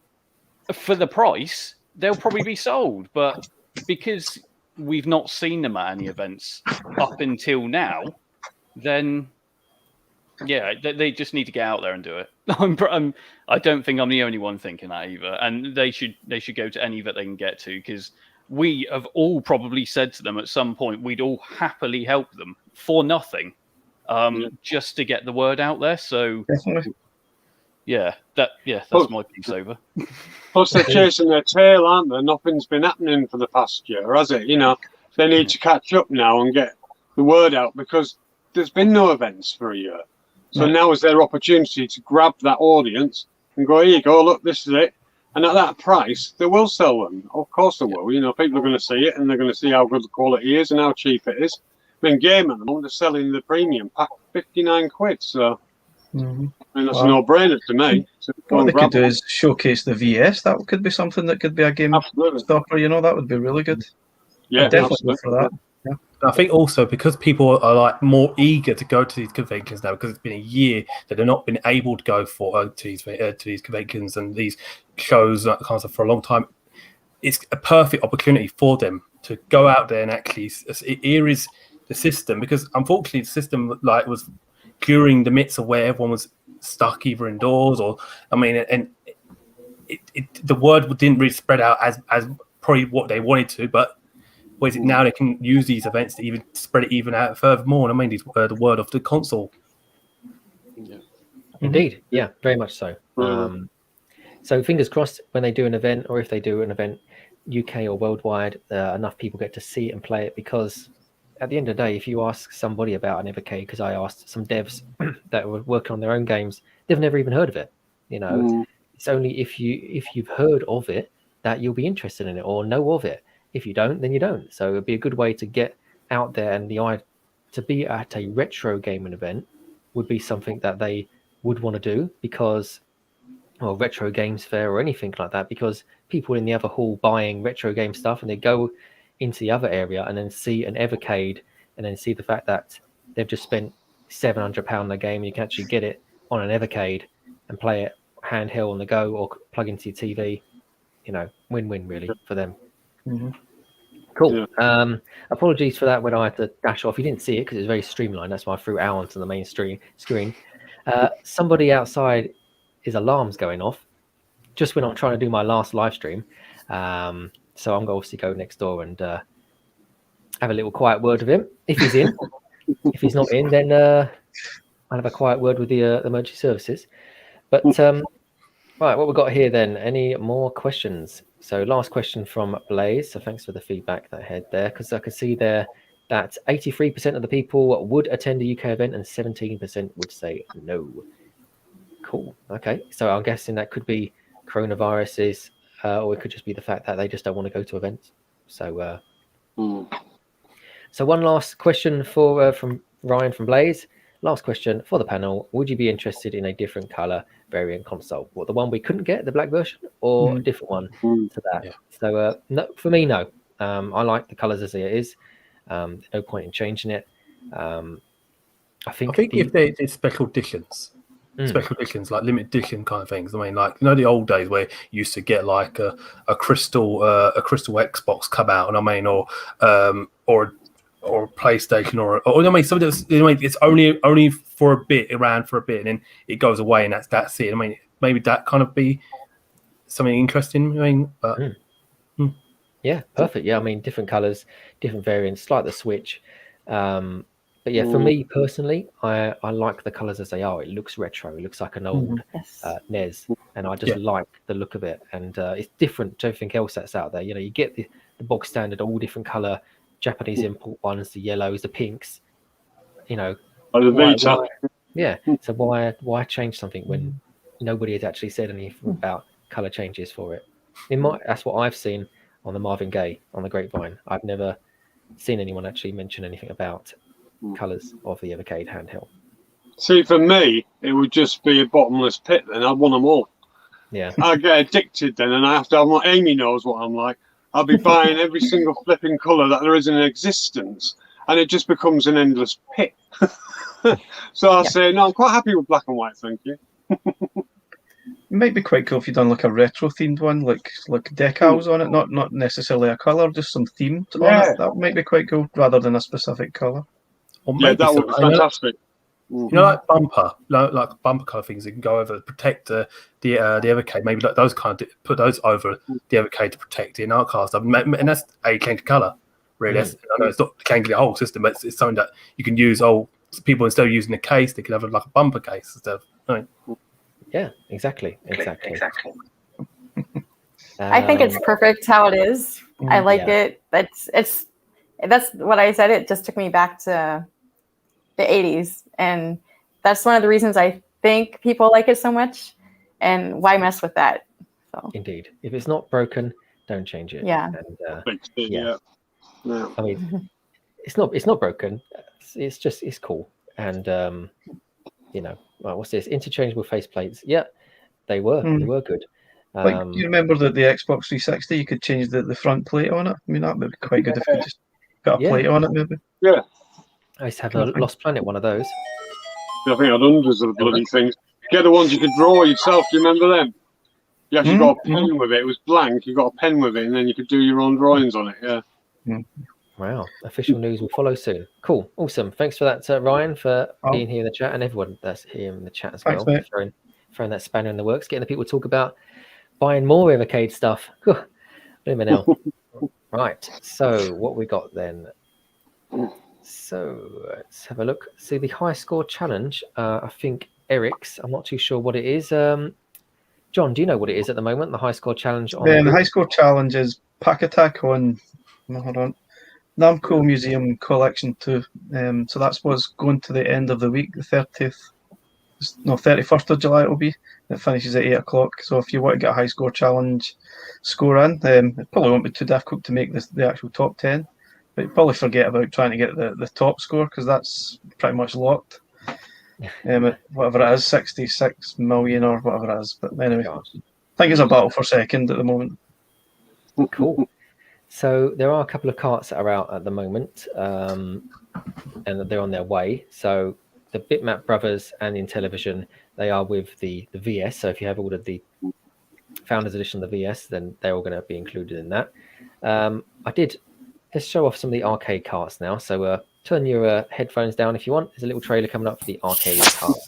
for the price, they'll probably be sold. But because we've not seen them at any events up until now, then Yeah, they just need to get out there and do it. I don't think I'm the only one thinking that either. And they should go to any that they can get to, because we have all probably said to them at some point we'd all happily help them for nothing, just to get the word out there. So Definitely. that's my piece over. Plus, they're chasing their tail, aren't they? Nothing's been happening for the past year, has it? They need to catch up now and get the word out, because there's been no events for a year. So now is their opportunity to grab that audience and go, here you go, look, this is it. And at that price, they will sell them. Of course they will. People are going to see it, and they're going to see how good the quality is and how cheap it is. I mean, Game at the moment, they're selling the premium pack for 59 quid. So, I mean, that's a no-brainer to me. So what they could do is showcase the VS. That could be something that could be a game stopper. That would be really good. Yeah, I'd definitely go for that. Yeah. I think also because people are like more eager to go to these conventions now, because it's been a year that they've not been able to go to these conventions and these shows and that kind of stuff for a long time. It's a perfect opportunity for them to go out there and actually here is the system, because unfortunately the system was during the midst of where everyone was stuck either indoors or the word didn't really spread out as probably what they wanted to, but whereas now they can use these events to even spread it even out furthermore. And the word of the console. Indeed, yeah, very much so. So fingers crossed when they do an event, or if they do an event UK or worldwide, enough people get to see it and play it, because at the end of the day, if you ask somebody about an Evercade, because I asked some devs that were working on their own games, they've never even heard of it. It's only if you've heard of it that you'll be interested in it or know of it. If you don't, then you don't. So it'd be a good way to get out there, and to be at a retro gaming event would be something that they would want to do, because, or retro games fair or anything like that, because people in the other hall buying retro game stuff, and they go into the other area and then see an Evercade and then see the fact that they've just spent £700 on a game, and you can actually get it on an Evercade and play it handheld on the go or plug into your TV. Win-win really for them. Cool. Apologies for that when I had to dash off. You didn't see it because it's very streamlined. That's why I threw Al onto the main screen. Somebody outside, his alarm's going off just when I'm trying to do my last live stream. So I'm going to obviously go next door and have a little quiet word with him if he's in. If he's not in, then I'll have a quiet word with the emergency services. But right, what we've got here then? Any more questions? So last question from Blaze. So thanks for the feedback that I had there, because I could see there that 83% of the people would attend a UK event and 17% would say no. Cool. Okay. So I'm guessing that could be coronaviruses, or it could just be the fact that they just don't want to go to events. So, so one last question from Ryan from Blaze. Last question for the panel. Would you be interested in a different color variant console? What, the one we couldn't get, the black version, or a different one to that? Yeah. So no, for me, no. I like the colors as it is. No point in changing it. I think if they did special editions, like limited edition kind of things. I mean, like, the old days where you used to get like a crystal Xbox come out, and or PlayStation, or something that's, it's only for a bit, around for a bit, and then it goes away, and that's it. I mean, maybe that kind of be something interesting. Yeah, perfect. Yeah, I mean, different colors, different variants, like the Switch. But yeah, for me personally, I like the colors as they are. It looks retro. It looks like an old NES, and I just like the look of it. And it's different to everything else that's out there. You get the bog standard, all different color Japanese import ones, the yellows, the pinks. The Vita. So why change something when nobody has actually said anything about color changes for it? That's what I've seen on the Marvin Gaye on the Grapevine. I've never seen anyone actually mention anything about colors of the Evercade handheld. See, for me, it would just be a bottomless pit. Then I'd want them all. Yeah, I get addicted then, and I have to have my Amy knows what I'm like. I'll be buying every single flipping colour that there is in existence, and it just becomes an endless pit. So I'll say, no, I'm quite happy with black and white, thank you. It might be quite cool if you've done like a retro themed one, like decals on it, not necessarily a colour, just some theme on it. That might be quite cool, rather than a specific colour. That would be fantastic. You know, like bumper, like bumper kind of things that can go over, protect the Evercade. Maybe like those kind of put those over the Evercade to protect the in-art car stuff, and that's a Kanka color. Really, I know it's not Kanka the whole system, but it's something that you can use. People instead of using a case, they could have like a bumper case instead of. Yeah, exactly. I think it's perfect how it is. I like it. That's what I said. It just took me back to the 80s, and that's one of the reasons I think people like it so much. And why mess with that? So indeed, if it's not broken, don't change it. Yeah. And, I mean, it's not broken. It's cool. And what's this? Interchangeable faceplates. Yeah, they were good. Like, you remember that the Xbox 360, you could change the front plate on it? I mean, that would be quite good if you just got a plate on it, maybe. Yeah. I used to have a Lost Planet one of those. I think I had hundreds of bloody things. Get the ones you could draw yourself. Do you remember them? You actually got a pen with it. It was blank. You got a pen with it, and then you could do your own drawings on it. Yeah. Wow. Official news will follow soon. Cool. Awesome. Thanks for that, Ryan, for being here in the chat, and everyone that's here in the chat as well. Throwing that spanner in the works, getting the people to talk about buying more Evercade stuff. McNeil. Right. So what we got then? So let's have a look. See the high score challenge. I think Eric's. I'm not too sure what it is. John, do you know what it is at the moment? The high score challenge on the high score challenge is Pack Attack on Namco Museum Collection 2. So that's what's going to the end of the week, the 31st of July it will be. It finishes at 8 o'clock. So if you want to get a high score challenge score in, it probably won't be too difficult to make the actual top 10. But you probably forget about trying to get the top score, because that's pretty much locked. Whatever it is, 66 million or whatever it is. But anyway, I think it's a battle for second at the moment. Cool. So there are a couple of carts that are out at the moment, and they're on their way. So the Bitmap Brothers and the Intellivision, they are with the VS. So if you have ordered the Founders Edition of the VS, then they're all going to be included in that. Let's show off some of the arcade carts now. So turn your headphones down if you want. There's a little trailer coming up for the arcade cart.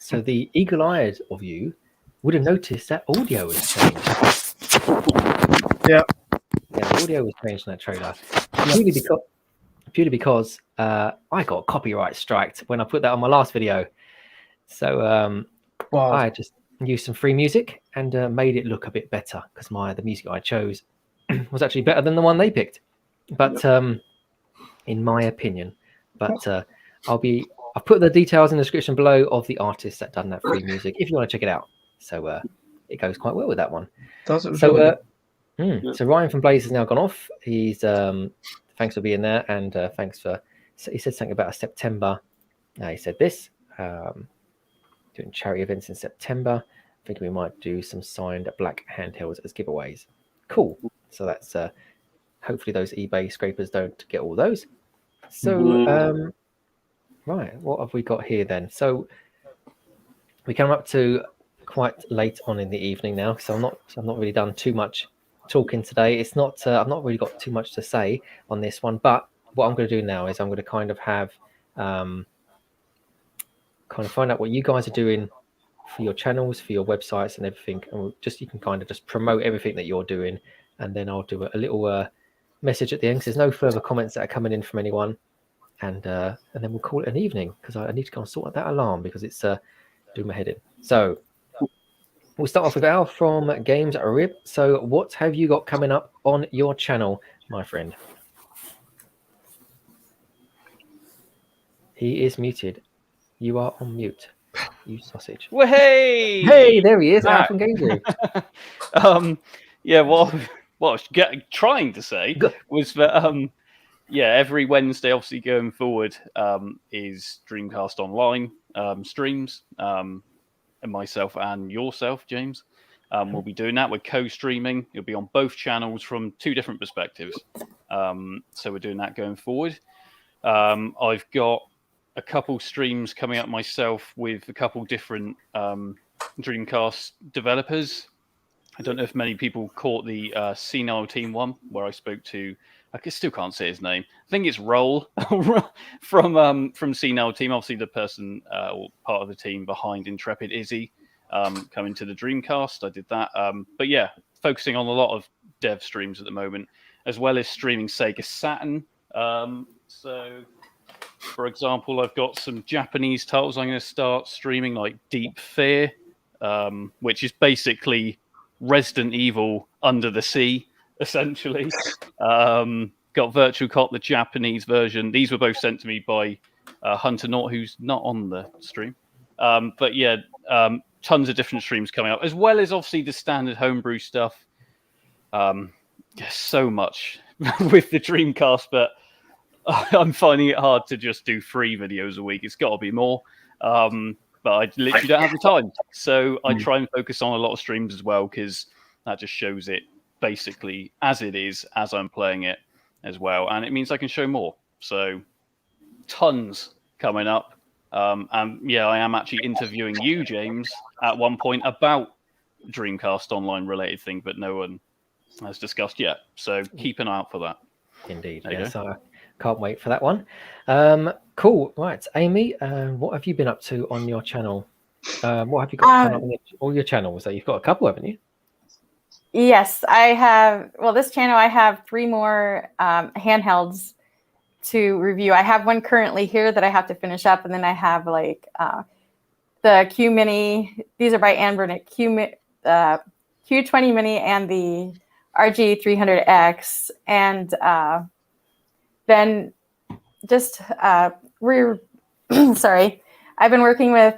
So the eagle-eyed of you would have noticed that audio has changed. Yeah, audio was changed in that trailer. Purely because I got copyright striked when I put that on my last video. So I just used some free music and made it look a bit better, because the music I chose was actually better than the one they picked. But in my opinion, I've put the details in the description below of the artists that done that free music if you want to check it out. So it goes quite well with that one. So Ryan from Blaze has now gone off. He's thanks for being there, and thanks for. He said something about September. He said this doing charity events in September. I think we might do some signed black handhelds as giveaways. Cool. So that's hopefully those eBay scrapers don't get all those. So right, what have we got here then? So we come up to quite late on in the evening now, so I've not really done too much talking today. It's not I've not really got too much to say on this one, but what I'm going to do now is I'm going to kind of have kind of find out what you guys are doing for your channels, for your websites and everything, and you can kind of just promote everything that you're doing, and then I'll do a little message at the end, because there's no further comments that are coming in from anyone, and then we'll call it an evening, because I need to go and sort out that alarm because it's doing my head in. So we'll start off with Al from Games Rib. So what have you got coming up on your channel, my friend? He is muted. You are on mute, you sausage. Well, hey! Hey, there he is, Al Back. from Games Rib. Yeah, what I was trying to say was that every Wednesday, obviously going forward, is Dreamcast Online streams. And myself and yourself, James, we'll be doing that. We're co-streaming. It'll be on both channels from two different perspectives. So we're doing that going forward. I've got a couple streams coming up myself with a couple different Dreamcast developers. I don't know if many people caught the Senile Team one, where I spoke to, I still can't say his name. I think it's Roll from Senile Team, obviously the person or part of the team behind Intrepid Izzy coming to the Dreamcast. I did that. But yeah, focusing on a lot of dev streams at the moment, as well as streaming Sega Saturn. So, for example, I've got some Japanese titles I'm going to start streaming, like Deep Fear, which is basically Resident Evil under the sea, essentially. Got Virtual Cop, the Japanese version. These were both sent to me by Hunter Knott, who's not on the stream. But yeah, tons of different streams coming up, as well as obviously the standard homebrew stuff. So much with the Dreamcast, but I'm finding it hard to just do 3 videos a week. It's got to be more. But I literally don't have the time. So I try and focus on a lot of streams as well, because that just shows it basically as it is, as I'm playing it as well. And it means I can show more. So tons coming up. And yeah, I am actually interviewing you, James, at one point about Dreamcast Online related thing, but no one has discussed yet. So keep an eye out for that. Indeed. Yes, I can't wait for that one. Cool. Right, Amy, what have you been up to on your channel? What have you got coming up on all your channels? You've got a couple, haven't you? Yes, I have. Well, this channel, I have 3 more handhelds to review. I have one currently here that I have to finish up, and then I have like the Q Mini. These are by Ann Burnett. Q20 Mini and the RG300X, and then just sorry, I've been working with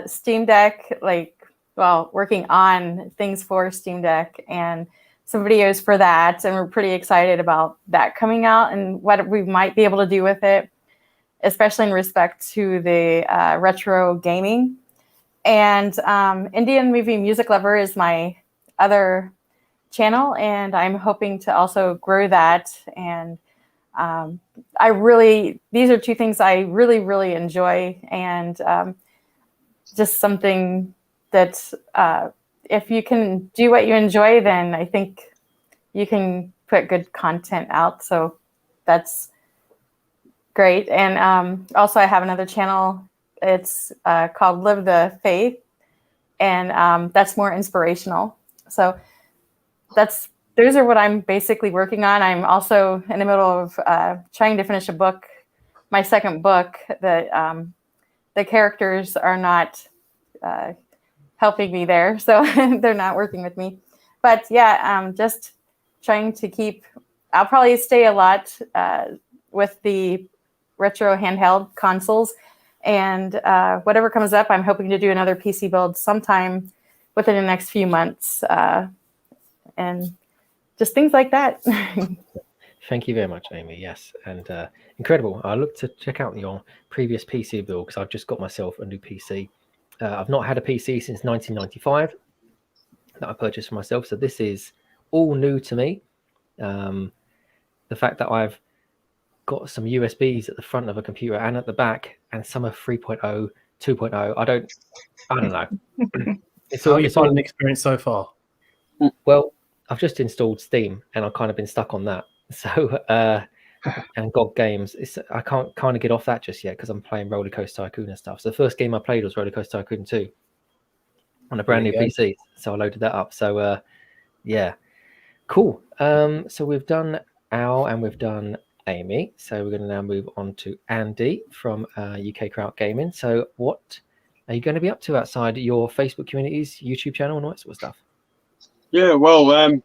Steam Deck, working on things for Steam Deck and some videos for that, and we're pretty excited about that coming out and what we might be able to do with it, especially in respect to the retro gaming. And Indian Movie Music Lover is my other channel, and I'm hoping to also grow that. And these are 2 things I really, really enjoy, and just something that if you can do what you enjoy, then I think you can put good content out. So that's great. And also I have another channel. It's called Live the Faith, and that's more inspirational. So those are what I'm basically working on. I'm also in the middle of trying to finish a book, my second book, that the characters are not helping me there. So they're not working with me. But yeah, just trying to keep, I'll probably stay a lot with the retro handheld consoles. And whatever comes up, I'm hoping to do another PC build sometime within the next few months. And just things like that. Thank you very much, Amy. Yes, and incredible. I look to check out your previous PC build, because I've just got myself a new PC. I've not had a PC since 1995 that I purchased for myself, so this is all new to me. The fact that I've got some USBs at the front of a computer and at the back, and some are 3.0, 2.0. I don't know. How are you finding the experience so far? Well, I've just installed Steam, and I've kind of been stuck on that. So, and GOG Games, I can't kind of get off that just yet because I'm playing Roller Coaster Tycoon and stuff. So the first game I played was Roller Coaster Tycoon 2 on a brand new PC. So I loaded that up. So, yeah, cool. So we've done Al and we've done Amy. So we're going to now move on to Andy from UK Kraut Gaming. So what are you going to be up to outside your Facebook communities, YouTube channel, and all that sort of stuff? Yeah, well,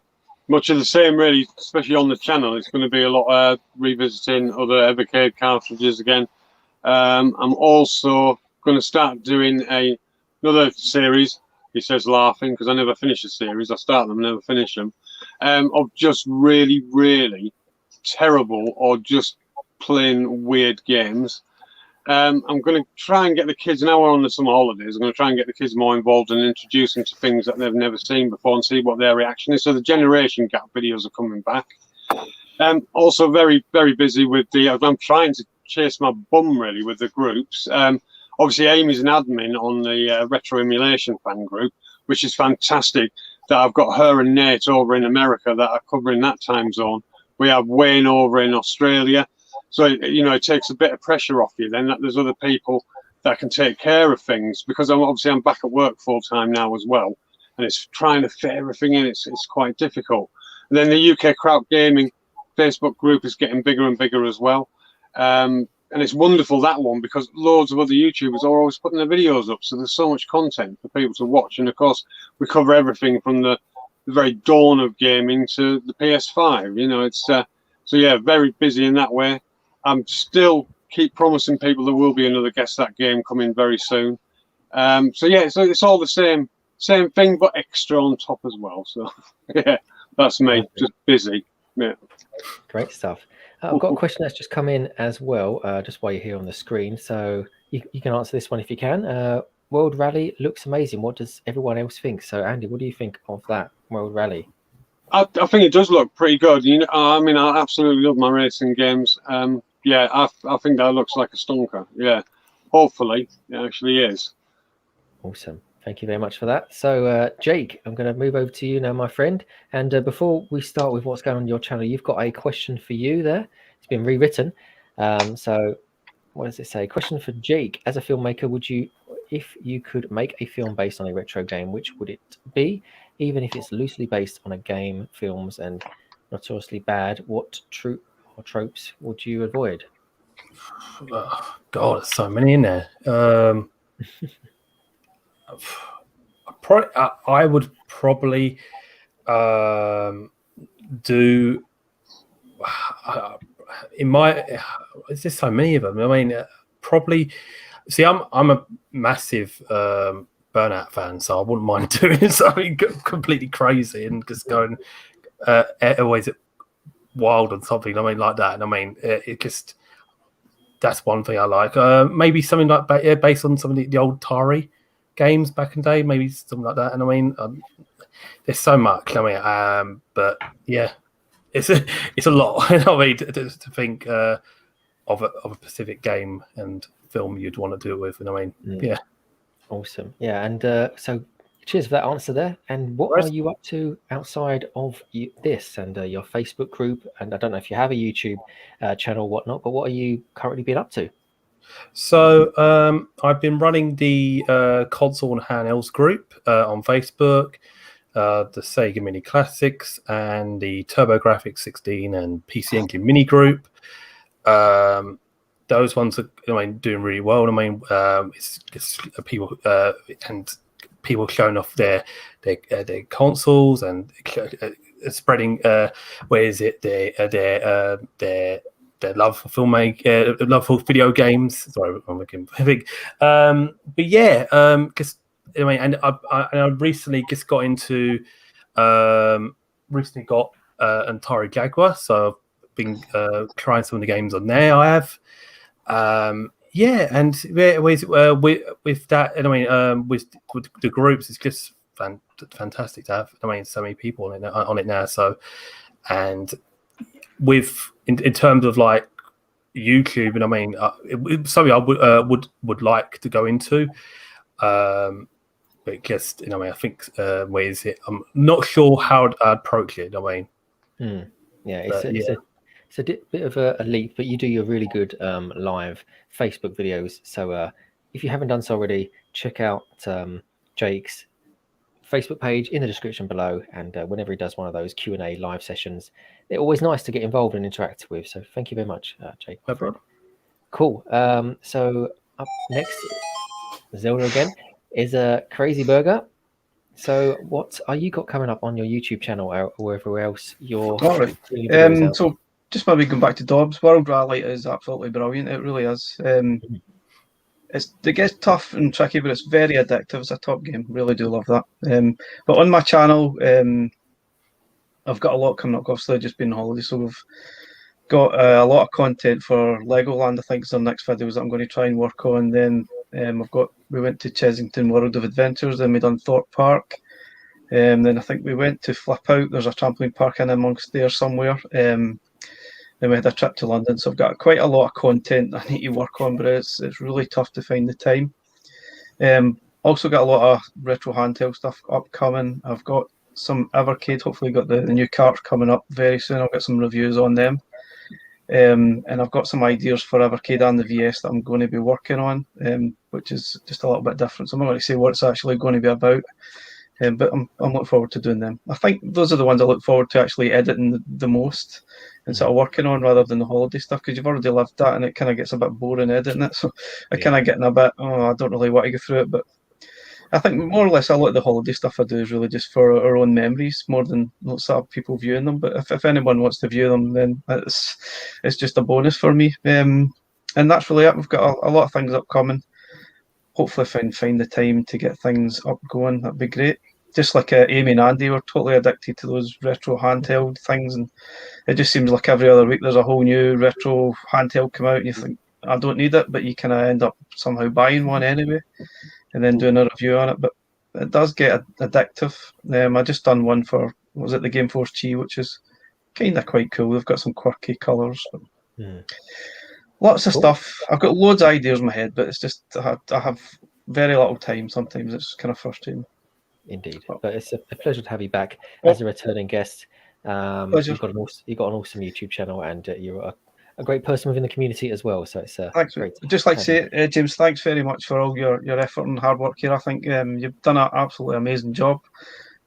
much of the same, really, especially on the channel. It's going to be a lot of revisiting other Evercade cartridges again. I'm also going to start doing another series, he says laughing, because I never finish a series. I start them, never finish them, of just really, really terrible or just plain weird games. I'm going to try and get the kids, now we're on the summer holidays, I'm going to try and get the kids more involved and introduce them to things that they've never seen before and see what their reaction is. So the generation gap videos are coming back. Also very, very busy with I'm trying to chase my bum really with the groups. Obviously Amy's an admin on the Retro Emulation fan group, which is fantastic that I've got her and Nate over in America that are covering that time zone. We have Wayne over in Australia. So, you know, it takes a bit of pressure off you then that there's other people that can take care of things, because I'm back at work full time now as well. And it's trying to fit everything in. It's quite difficult. And then the UK Kraut Gaming Facebook group is getting bigger and bigger as well. And it's wonderful, that one, because loads of other YouTubers are always putting their videos up. So there's so much content for people to watch. And of course, we cover everything from the very dawn of gaming to the PS5. You know, it's so yeah, very busy in that way. I'm still keep promising people there will be another Guess That Game coming very soon. So yeah, so it's all the same thing, but extra on top as well. So yeah, that's me, just busy. Yeah. Great stuff. I've got a question that's just come in as well, just while you're here on the screen. So you can answer this one if you can. World Rally looks amazing. What does everyone else think? So Andy, what do you think of that World Rally? I think it does look pretty good. You know, I mean, I absolutely love my racing games. Yeah, I think that looks like a stonker. Yeah, hopefully it actually is. Awesome. Thank you very much for that. So, Jake, I'm going to move over to you now, my friend. And before we start with what's going on your channel, you've got a question for you there. It's been rewritten. So, what does it say? Question for Jake. As a filmmaker, if you could make a film based on a retro game, which would it be? Even if it's loosely based on a game, films, and notoriously bad, what tropes would you avoid? Oh, God, there's so many in there. I would probably do in my. There's just so many of them. I mean, probably. See, I'm a massive Burnout fan, so I wouldn't mind doing something completely crazy and just going always wild on something. I mean, like that. And I mean, it just that's one thing I like. Maybe something like based on some of the old Atari games back in the day, maybe something like that. And I mean, there's so much. I mean, but yeah, it's a lot. I mean, to think of a specific game and film you'd want to do it with. And I mean, yeah. Awesome. Yeah. And so cheers for that answer there. And what are you up to outside of this and your Facebook group? And I don't know if you have a YouTube channel or whatnot, but what are you currently been up to? So I've been running the console and handhelds group on Facebook, the Sega Mini Classics and the TurboGrafx 16 and PC Engine Mini group. Those ones are, I mean, doing really well. I mean, it's people and people showing off their consoles and spreading their love for filmmaking, love for video games. Sorry, I'm looking big. But yeah, because I mean, and I recently just got into Atari Jaguar, so I've been trying some of the games on there. I have. Yeah, and with that, and I mean, with the groups, it's just fantastic to have. I mean, so many people on it now. So, and with in terms of like YouTube, and I mean, something I would like to go into. But just, you know, I think where is it? I'm not sure how I'd approach it. I mean, yeah, it's a bit of a leap, but you do your really good live Facebook videos. So if you haven't done so already, check out Jake's Facebook page in the description below. And whenever he does one of those Q&A live sessions, they're always nice to get involved and interact with. So thank you very much, Jake. no problem. Cool. So up next, Zelda again, is a Crazy Burger. So what are you got coming up on your YouTube channel or wherever else you're All right. doing videos out? So just maybe going back to Dobbs, World Rally is absolutely brilliant. It really is. It gets tough and tricky, but it's very addictive. It's a top game. Really do love that. But on my channel, I've got a lot coming up. Obviously, just been on holiday, so we've got a lot of content for Legoland. I think is the next videos that I'm going to try and work on. Then we went to Chesington World of Adventures. Then we done Thorpe Park. Then I think we went to Flip Out. There's a trampoline park in amongst there somewhere. Then we had a trip to London. So I've got quite a lot of content I need to work on, but it's really tough to find the time. Also got a lot of retro handheld stuff upcoming. I've got some Evercade. Hopefully got the new carts coming up very soon. I'll get some reviews on them. And I've got some ideas for Evercade and the VS that I'm going to be working on, which is just a little bit different. So I'm not going to say what it's actually going to be about, but I'm looking forward to doing them. I think those are the ones I look forward to actually editing the most and sort of working on rather than the holiday stuff, because you've already lived that and it kind of gets a bit boring editing it. So I kind of getting a bit, I don't really want to go through it, but I think more or less a lot of the holiday stuff I do is really just for our own memories more than sort of people viewing them. But if anyone wants to view them, then it's just a bonus for me. And that's really it. We've got a lot of things upcoming. Hopefully find the time to get things up going. That'd be great. Just like Amy and Andy were totally addicted to those retro handheld things, and it just seems like every other week there's a whole new retro handheld come out and you think, I don't need it, but you kind of end up somehow buying one anyway and then doing a review on it. But it does get addictive. I just done one for, was it the Game Force Chi, which is kind of quite cool. They've got some quirky colours. Lots of stuff. I've got loads of ideas in my head, but it's just I have very little time. Sometimes it's kind of frustrating. Indeed, but it's a pleasure to have you back as a returning guest. You've got an awesome YouTube channel, and you're a great person within the community as well. So it's thanks. Great. Just like to say, James, thanks very much for all your effort and hard work here. I think you've done an absolutely amazing job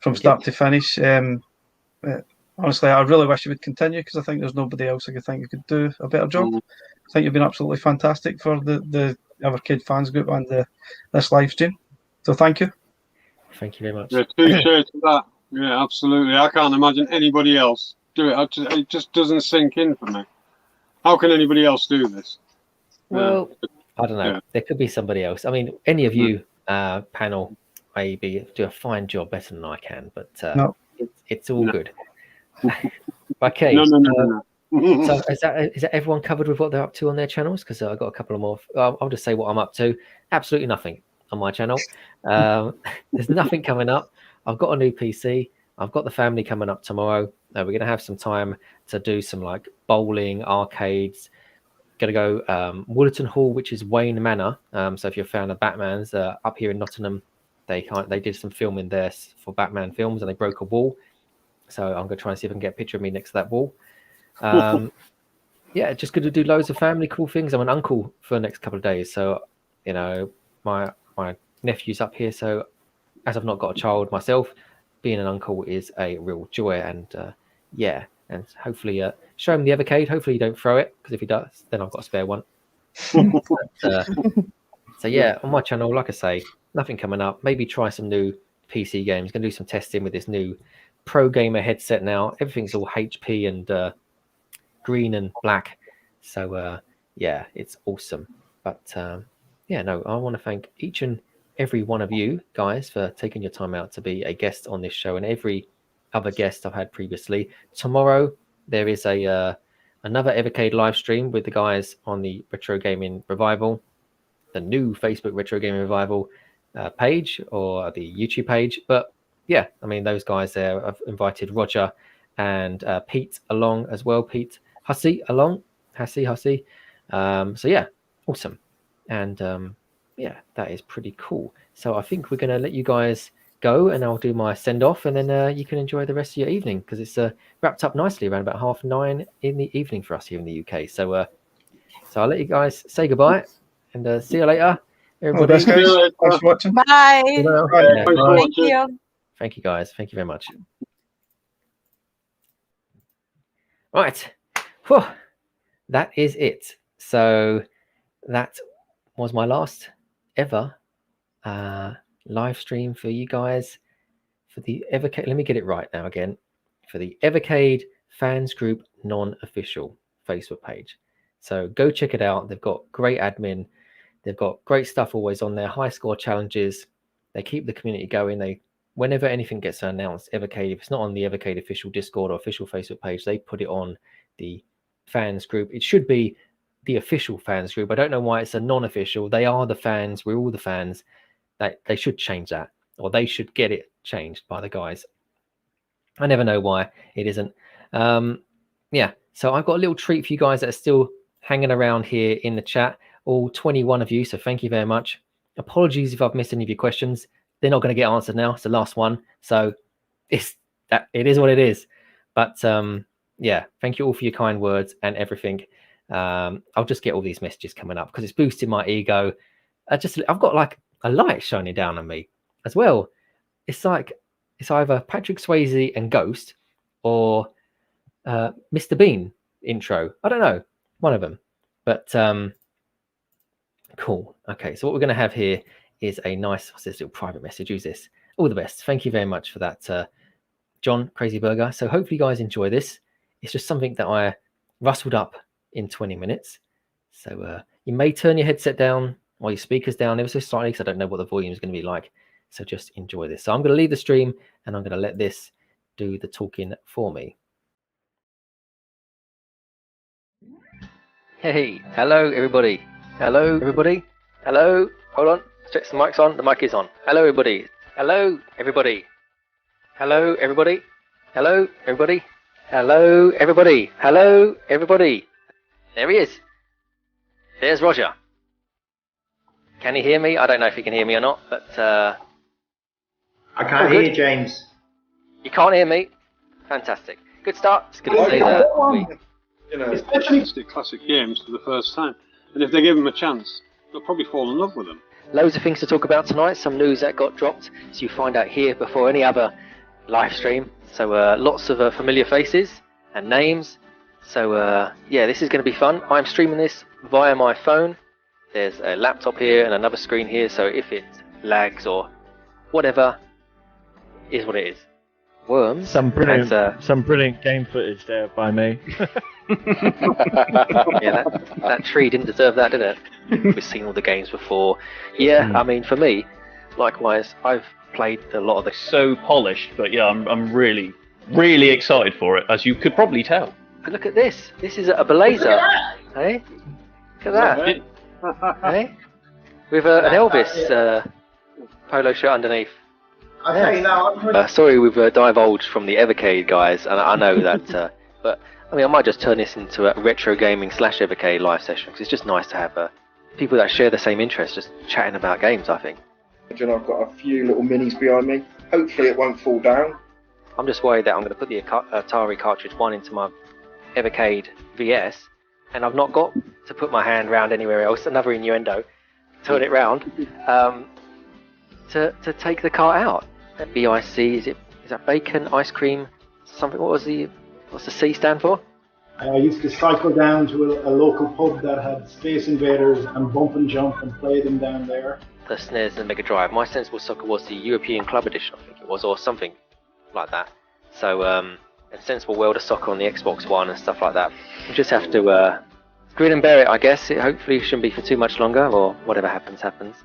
from start to finish. Honestly, I really wish you would continue, because I think there's nobody else I could think who could do a better job. I think you've been absolutely fantastic for the Evercade fans group and this live stream. So thank you. Thank you very much. Yeah, appreciate that. Yeah, absolutely. I can't imagine anybody else do it. It just doesn't sink in for me. How can anybody else do this? Well, I don't know. Yeah. There could be somebody else. I mean, any of you panel maybe do a fine job, better than I can, but no. It's all good. Okay. No. So is that everyone covered with what they're up to on their channels? Because I've got a couple of more. I'll just say what I'm up to. Absolutely nothing on my channel. There's nothing coming up. I've got a new PC. I've got the family coming up tomorrow. We're going to have some time to do some like bowling, arcades. Going to go Woollerton Hall, which is Wayne Manor. So if you're a fan of Batman's, up here in Nottingham, they did some filming there for Batman films, and they broke a wall. So I'm going to try and see if I can get a picture of me next to that wall. Yeah, just going to do loads of family cool things. I'm an uncle for the next couple of days, so you know my nephew's up here. So as I've not got a child myself, being an uncle is a real joy. And and hopefully show him the Evercade. Hopefully you don't throw it, because if he does, then I've got a spare one. So yeah, on my channel, like I say, nothing coming up. Maybe try some new PC games. Going to do some testing with this new Pro Gamer headset now. Everything's all HP and green and black. So yeah, it's awesome. But I want to thank each and every one of you guys for taking your time out to be a guest on this show, and every other guest I've had previously. Tomorrow there is another Evercade live stream with the guys on the Retro Gaming Revival, the new Facebook Retro Gaming Revival page, or the YouTube page. But yeah, I mean, those guys there, I've invited Roger and Pete along as well. Pete Hussey along. Hussey. So yeah, awesome. And yeah, that is pretty cool. So I think we're going to let you guys go, and I'll do my send off, and then you can enjoy the rest of your evening, because it's wrapped up nicely around about 9:30 in the evening for us here in the UK. So so I'll let you guys say goodbye, and see you later, everybody. Best, guys. Thanks for watching. Bye. Yeah, Thanks for Thank watching. you. thank you guys, thank you very much. Right, whew. That is it. So that was my last ever live stream for you guys for the Evercade. Let me get it right now again. For the Evercade Fans Group non-official Facebook page. So go check it out. They've got great admin. They've got great stuff always on there. High score challenges. They keep the community going. Whenever anything gets announced, Evercade, if it's not on the Evercade official Discord or official Facebook page, they put it on the fans group. It should be the official fans group. I don't know why it's a non-official. They are the fans. We're all the fans. They should change that, or they should get it changed by the guys. I never know why it isn't. Yeah, so I've got a little treat for you guys that are still hanging around here in the chat, all 21 of you, so thank you very much. Apologies if I've missed any of your questions. They're not going to get answered now. It's the last one, so it is what it is. But yeah, thank you all for your kind words and everything. I'll just get all these messages coming up because it's boosting my ego. I've got like a light shining down on me as well. It's like it's either Patrick Swayze and Ghost or Mr. Bean intro. I don't know, one of them. But cool. Okay, so what we're going to have here is a nice, what's this little private message? Use this. All the best. Thank you very much for that, John Crazy Burger. So hopefully you guys enjoy this. It's just something that I rustled up in 20 minutes. So you may turn your headset down or your speakers down ever so slightly because I don't know what the volume is going to be like. So just enjoy this. So I'm going to leave the stream and I'm going to let this do the talking for me. Hey, hello everybody. Hello everybody. Hello. Hold on. Stretch the mic's on. The mic is on. Hello everybody. Hello everybody. Hello everybody. Hello everybody. Hello everybody. Hello everybody. There he is. There's Roger. Can he hear me? I don't know if he can hear me or not, but I can't hear you, James. You can't hear me? Fantastic. Good start. It's good to see that. You know, it's classic games for the first time, and if they give them a chance, they'll probably fall in love with them. Loads of things to talk about tonight. Some news that got dropped, so you find out here before any other live stream. So lots of familiar faces and names. So yeah, this is going to be fun. I'm streaming this via my phone. There's a laptop here and another screen here, so if it lags or whatever, is what it is. Worms. Some brilliant game footage there by me. Yeah, that tree didn't deserve that, did it? We've seen all the games before. Yeah, I mean, for me, likewise, I've played a lot of the... So polished, but yeah, I'm really, really excited for it, as you could probably tell. But look at this. This is a blazer. Hey? Look at that. Hey? With an Elvis polo shirt underneath. I tell you now, sorry we've divulged from the Evercade guys, and I know that, but I mean I might just turn this into a retro gaming / Evercade live session because it's just nice to have people that share the same interests just chatting about games. I think. I've got a few little minis behind me. Hopefully it won't fall down. I'm just worried that I'm going to put the Atari cartridge 1 into my Evercade VS, and I've not got to put my hand round anywhere else. Another innuendo. Turn it round to take the cart out. BIC, is that bacon, ice cream, something? What's the C stand for? I used to cycle down to a local pub that had Space Invaders and Bump and Jump and play them down there. The SNES and Mega Drive. My Sensible Soccer was the European Club Edition, I think it was, or something like that. So, and Sensible World of Soccer on the Xbox One and stuff like that. We just have to grin and bear it, I guess. It hopefully shouldn't be for too much longer, or whatever happens, happens.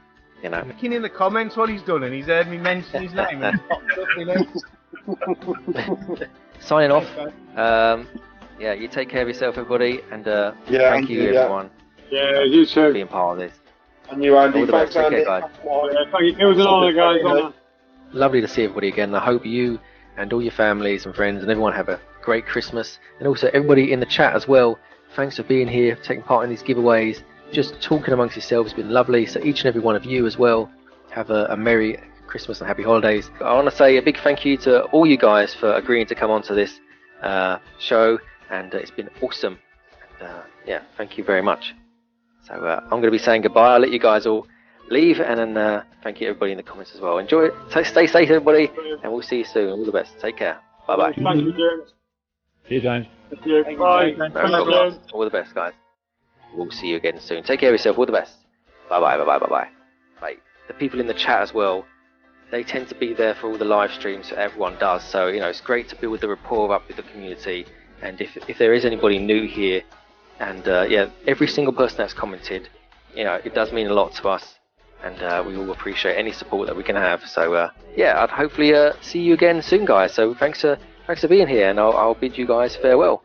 You know. Looking in the comments what he's done, and he's heard me mention his name. And popped up, you know. Signing off. Yeah, you take care of yourself, everybody, and thank you, everyone. Yeah, you too. For being part of this. And you, Andy. All the best. Take care, guys. Yeah, thank you. It was an honour, guys. Lovely to see everybody again. I hope you and all your families and friends and everyone have a great Christmas, and also everybody in the chat as well. Thanks for being here, taking part in these giveaways, just talking amongst yourselves has been lovely. So each and every one of you as well, have a Merry Christmas and Happy Holidays. I want to say a big thank you to all you guys for agreeing to come onto this show, and it's been awesome. And, yeah, thank you very much. So I'm going to be saying goodbye. I'll let you guys all leave, and then thank you everybody in the comments as well. Enjoy it. Stay safe, everybody, and we'll see you soon. All the best. Take care. Bye bye. Thank you, James. See you, James. Thank you. Bye. No problem. All the best, guys. We'll see you again soon. Take care of yourself. All the best. Bye bye. Bye bye. Bye bye. Bye. The people in the chat as well, they tend to be there for all the live streams, so everyone does. So, you know, it's great to build the rapport up with the community. And if there is anybody new here, and yeah, every single person that's commented, you know, it does mean a lot to us, and we all appreciate any support that we can have. So yeah, I'd hopefully see you again soon, guys. So thanks for being here, and I'll bid you guys farewell.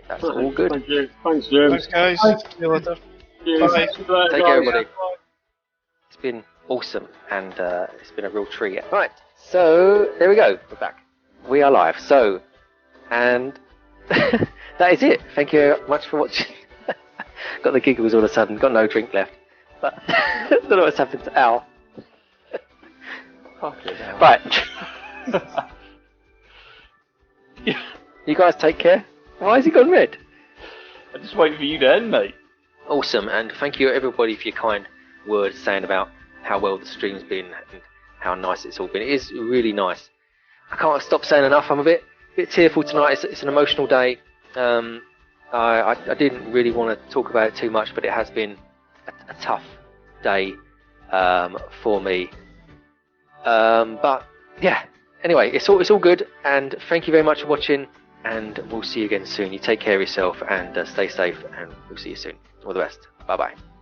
That's all good. Thank you. Thanks, James. Thanks, guys. See you later. Bye. Take care, everybody. It's been awesome, and it's been a real treat. Right, so there we go. We're back. We are live. So, and that is it. Thank you very much for watching. Got the giggles all of a sudden. Got no drink left. But I don't know what's happened to Al. Right. You guys take care. Why has he gone red? I just waiting for you to end, mate. Awesome, and thank you everybody for your kind words saying about how well the stream's been and how nice it's all been. It is really nice. I can't stop saying enough. I'm a bit tearful tonight. It's an emotional day. I didn't really want to talk about it too much, but it has been a tough day for me. But yeah, anyway, it's all good, and thank you very much for watching, and we'll see you again soon. You take care of yourself, and stay safe, and we'll see you soon. All the best. Bye bye.